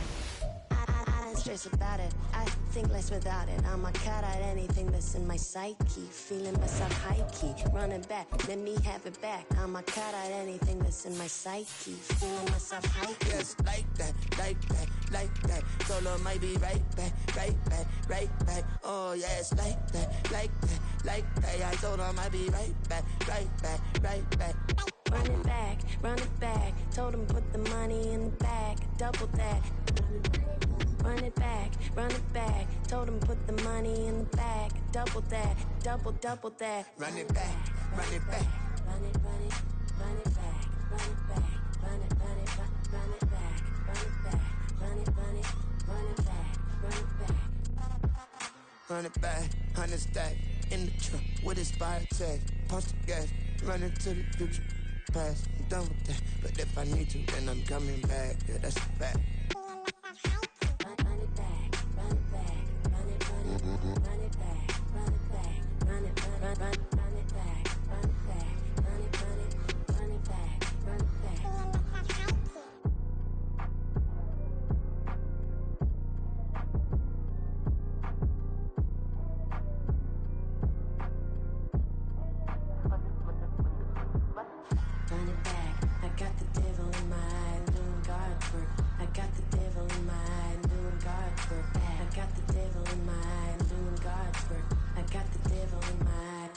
I ain't stressed about it. I think less without it. I'ma cut out anything that's in my psyche. Feeling myself high key. Run it back, let me have it back. I'ma cut out anything that's in my psyche. Feeling myself high key. Yes, like that, like that, like that. Solo might be right back, right back, right back. Oh, yes, like that, like that, like that. I told her I might be right back, right back, right back. Run it back, run it back. Told him put the money in the bag, double that. Run it back, run it back. Told him put the money in the bag, double that, double that. Run it back, run it back. Run it, run it, run it back, run it back, run it, run it, run it back, run it back, run it, run it, run it back, run it back. Run it back, 100 stack in the truck with his fire tag. Punch the gas, running to the future. Past, I'm done with that. But if I need to, then I'm coming back. Yeah, that's a fact. Run it back, run it back, run it, run it, run it back, run it back, run it, run it back, run it back, run it, run it, run it back, run it back. Run it back, I got the devil in my eye, doing guard work. I got the devil in my eye, doing guard work. I got the devil in my eye, doing guard work. I got the devil in my eye.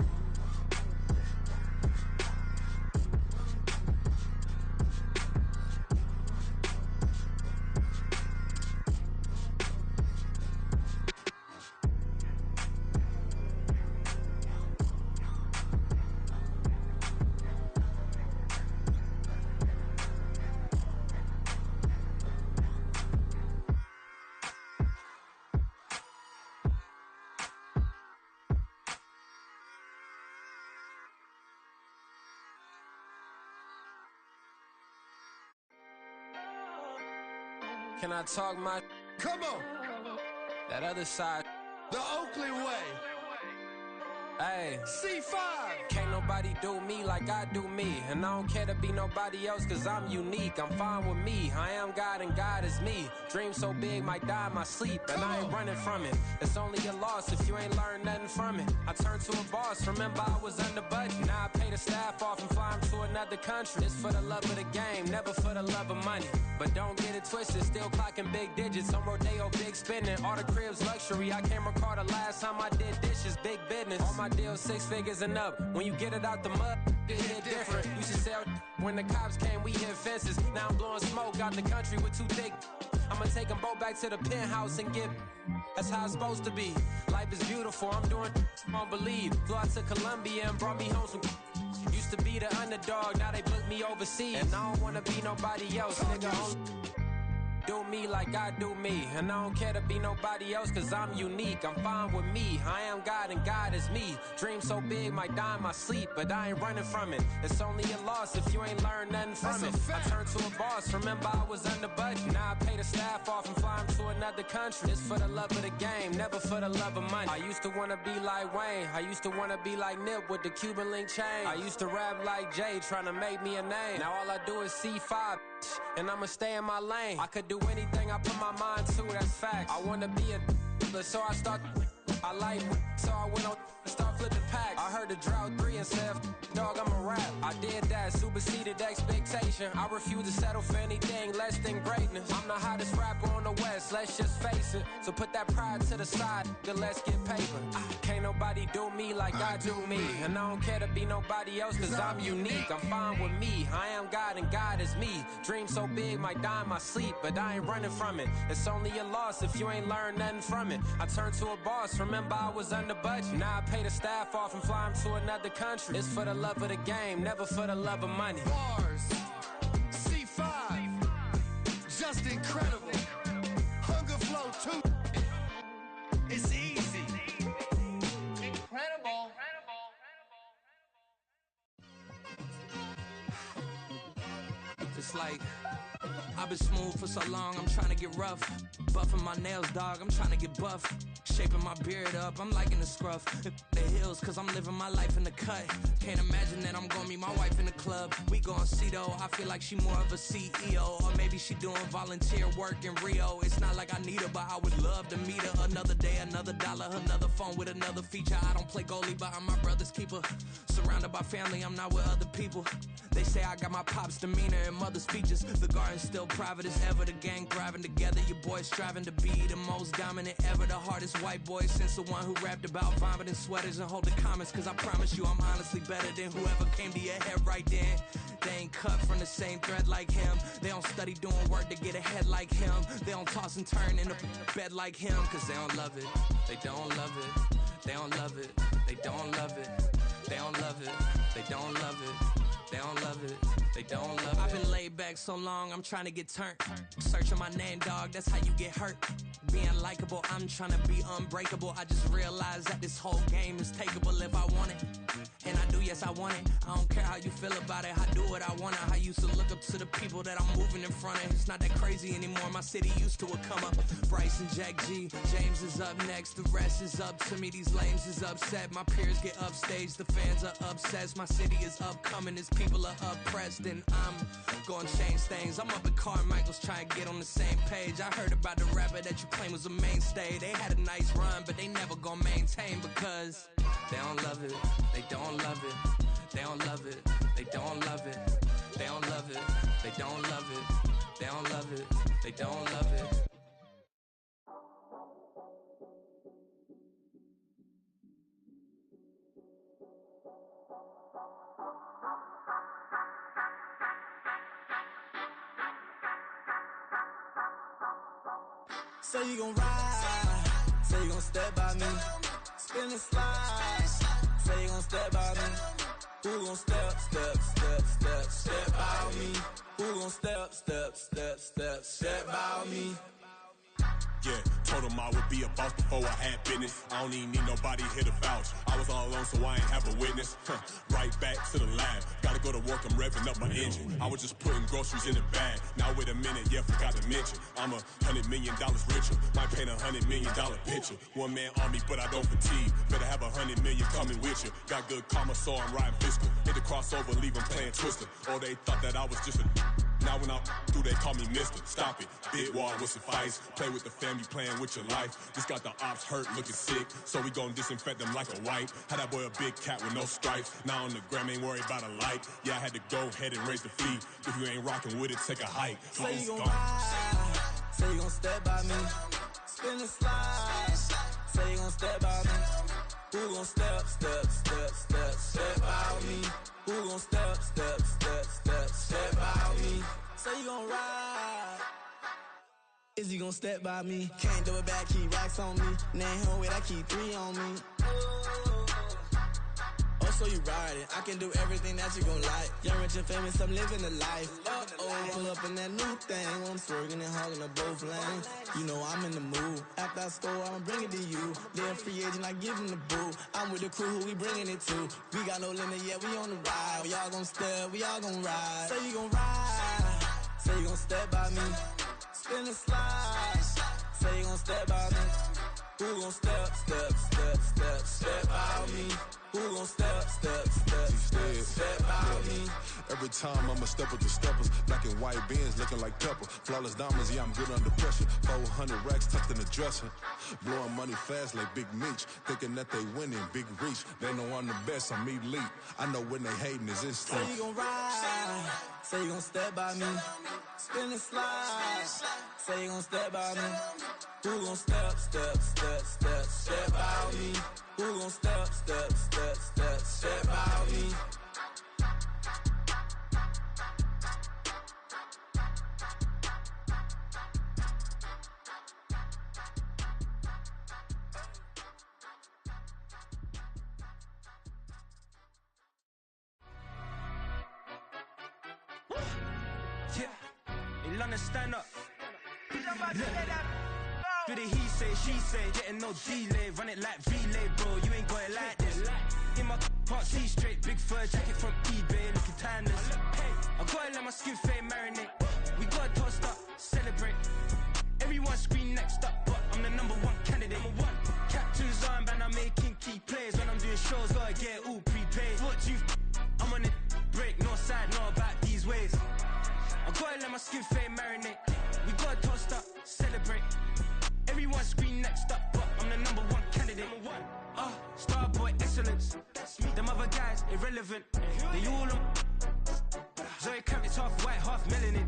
Can I talk my? Come on, That other side. the Oakley way. Ayy, C5. Can't nobody do me like I do me. And I don't care to be nobody else, cause I'm unique. I'm fine with me. I am God and God is me. Dream so big, might die in my sleep. And I ain't running from it. It's only a loss if you ain't learned nothing from it. I turned to a boss, remember I was under budget. Now I pay the staff off and fly them to another country. It's for the love of the game, never for the love of money. But don't get it twisted, still clocking big digits. On Rodeo, big spending. All the cribs luxury. I can't recall the last time I did dishes, big business. All my deals 6 figures and up. When you get it out the mud, it hit different. Used to sell when the cops came, we hit fences. Now I'm blowing smoke out the country with 2 thick. I'ma take them both back to the penthouse and get. That's how it's supposed to be. Life is beautiful, I'm doing won't believe. Flew out to Colombia and brought me home some. Used to be the underdog, now they book me overseas. And I don't wanna be nobody else, nigga. Do me like I do me. And I don't care to be nobody else, cause I'm unique. I'm fine with me. I am God and God is me. Dream so big, might die in my sleep. But I ain't running from it. It's only a loss if you ain't learned nothing from it. I turned to a boss, remember I was under budget. Now I pay the staff off and fly them to another country. It's for the love of the game, never for the love of money. I used to wanna be like Wayne. I used to wanna be like Nip with the Cuban link chain. I used to rap like Jay, trying to make me a name. Now all I do is C5, and I'ma stay in my lane. I could do anything I put my mind to, that's fact. I wanna be a so I start. I like so I went on and start flipping packs. I heard the drought 3 and said, dog, I'm a rap. I did that, superseded expectation. I refuse to settle for anything less than greatness. I'm the hottest rapper on the West, let's just face it. So put that pride to the side, then let's get paper. Can't nobody do me like I do me. And I don't care to be nobody else, cause I'm unique. I'm fine with me. I am God and God is me. Dream so big, might die in my sleep. But I ain't running from it. It's only a loss if you ain't learned nothing from it. I turned to a boss, remember I was under budget. Now I pay the staff off and fly them to another country. It's for the love of the game, never for the love of money. Bars, C5, just incredible. Hunger Flow 2, it's easy. Incredible. It's like I've been smooth for so long, I'm trying to get rough. Buffing my nails, dog, I'm trying to get buff. Shaping my beard up, I'm liking the scruff. The hills, cause I'm living my life in the cut. Can't imagine that I'm gonna meet my wife in the club. We gon' see though, I feel like she more of a CEO. Or maybe she doing volunteer work in Rio. It's not like I need her, but I would love to meet her. Another day, another dollar, another phone with another feature. I don't play goalie, but I'm my brother's keeper. Surrounded by family, I'm not with other people. They say I got my pop's demeanor and mother's features. The garden's still private as ever. The gang thriving together. Your boys striving to be the most dominant ever. The hardest white boy since the one who rapped about vomiting sweaters and holding comments. Cause I promise you I'm honestly better than whoever came to your head right then. They ain't cut from the same thread like him. They don't study doing work to get ahead like him. They don't toss and turn in the bed like him. Cause they don't love it. They don't love it. They don't love it. They don't love it. They don't love it. They don't love it. They don't love it. They don't love it. I've been laid back so long, I'm trying to get turned. Searching my name, dog, that's how you get hurt. Being likable, I'm trying to be unbreakable. I just realized that this whole game is takeable if I want it. And I do, yes, I want it. I don't care how you feel about it. I do what I want it. I used to look up to the people that I'm moving in front of. It's not that crazy anymore. My city used to a come up. Bryce and Jack G. James is up next. The rest is up to me. These lames is upset. My peers get upstage. The fans are obsessed. My city is upcoming. His people are oppressed. And I'm gonna change things. I'm up at Carmichael's trying to get on the same page. I heard about the rapper that you claim was a mainstay. They had a nice run, but they never gonna maintain because they don't love it. They don't love it. They don't love it. They don't love it. They don't love it. They don't love it. They don't love it. They don't love it. Say you gon' ride, say you gon' step by me, spin and slide, say you gon' step by me, who gon' step by me, who gon' step by me, yeah, Told him I would be a boss before I had business. I don't even need nobody here to vouch. I was all alone, so I ain't have a witness. Right back to the lab. Gotta go to work, I'm revving up my engine. I was just putting groceries in the bag. Now wait a minute, yeah, forgot to mention. I'm $100 million richer. Might paint $100 million picture. One man army, but I don't fatigue. Better have 100 million coming with you. Got good karma, so I'm riding fiscal. Hit the crossover, leave them playing Twister. Oh, they thought that I was just a... Now when I'm through, they call me Mister. Stop it. Big wall with suffice. Play with the family, playing with your life. Just got the ops hurt, looking sick. So we gon' disinfect them like a wipe. Had that boy a big cat with no stripes. Now on the gram, ain't worried about a light. Yeah, I had to go ahead and raise the fee. If you ain't rocking with it, take a hike. Say you gon' ride. Say you gon' step by me. Spin the slide. Say you gon' step by me. Who gon' step by me? Who gon' step by me? Say you gon' ride. Is he gon' step by me? Can't do it back, keep racks on me. Name home with I keep 3 on me. Oh, so you ride it. I can do everything that you gon' like. Young, rich, and famous, I'm living the life. Pull up in that new thing. When I'm swerving and hogging up both lanes. You know I'm in the mood. After I score, I'ma bring it to you. They're a free agent, I give him the boo. I'm with the crew, who we bringing it to. We got no limit, yeah, we on the ride. We all gon' step, we all gon' ride. Say you gon' ride. Say you gon' step by me. Spin the slide. Say you gon' step by me. Who gon' step by me? Who gon' step by me? Every time I'ma step with the steppers. Black and white beans looking like pepper. Flawless diamonds, yeah, I'm good under pressure. 400 racks tucked in the dresser. Blowing money fast like Big Meech. Thinking that they winning, big reach. They know I'm the best, I'm elite. I know when they hating is instinct. Say you gon' ride. Say you gon' step by me. Spin and slide. Say you gon' step by me. Who gon' step by me? Who gon' step by me? Yeah, in London, stand up. Do the he say, she say, getting no delay, run it like relay, bro. You ain't got it like this. In my part C straight, big fur jacket from eBay, looking timeless. I gotta let my skin fade marinate. We gotta toast up, celebrate. Everyone scream next up, but I'm the #1 candidate. Captain's armband, I'm making key plays. When I'm doing shows, gotta get all prepaid. What you I'm on it, break, no side, know about these ways. I gotta let my skin fade marinate. We gotta toast up, celebrate. Everyone scream next up, but I'm the #1 candidate. Starboy excellence. Them other guys irrelevant. They all on. Zoe Kravitz half white, half melanin.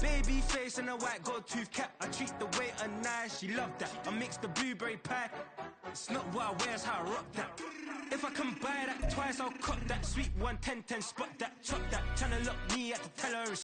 Baby face and a white gold tooth cap. I treat the waiter nice, she love that. I mix the blueberry pie. It's not what I wear, it's how I rock that. If I can buy that twice, I'll cop that. Sweet 110, spot that, chop that. Tryna lock me at the teller.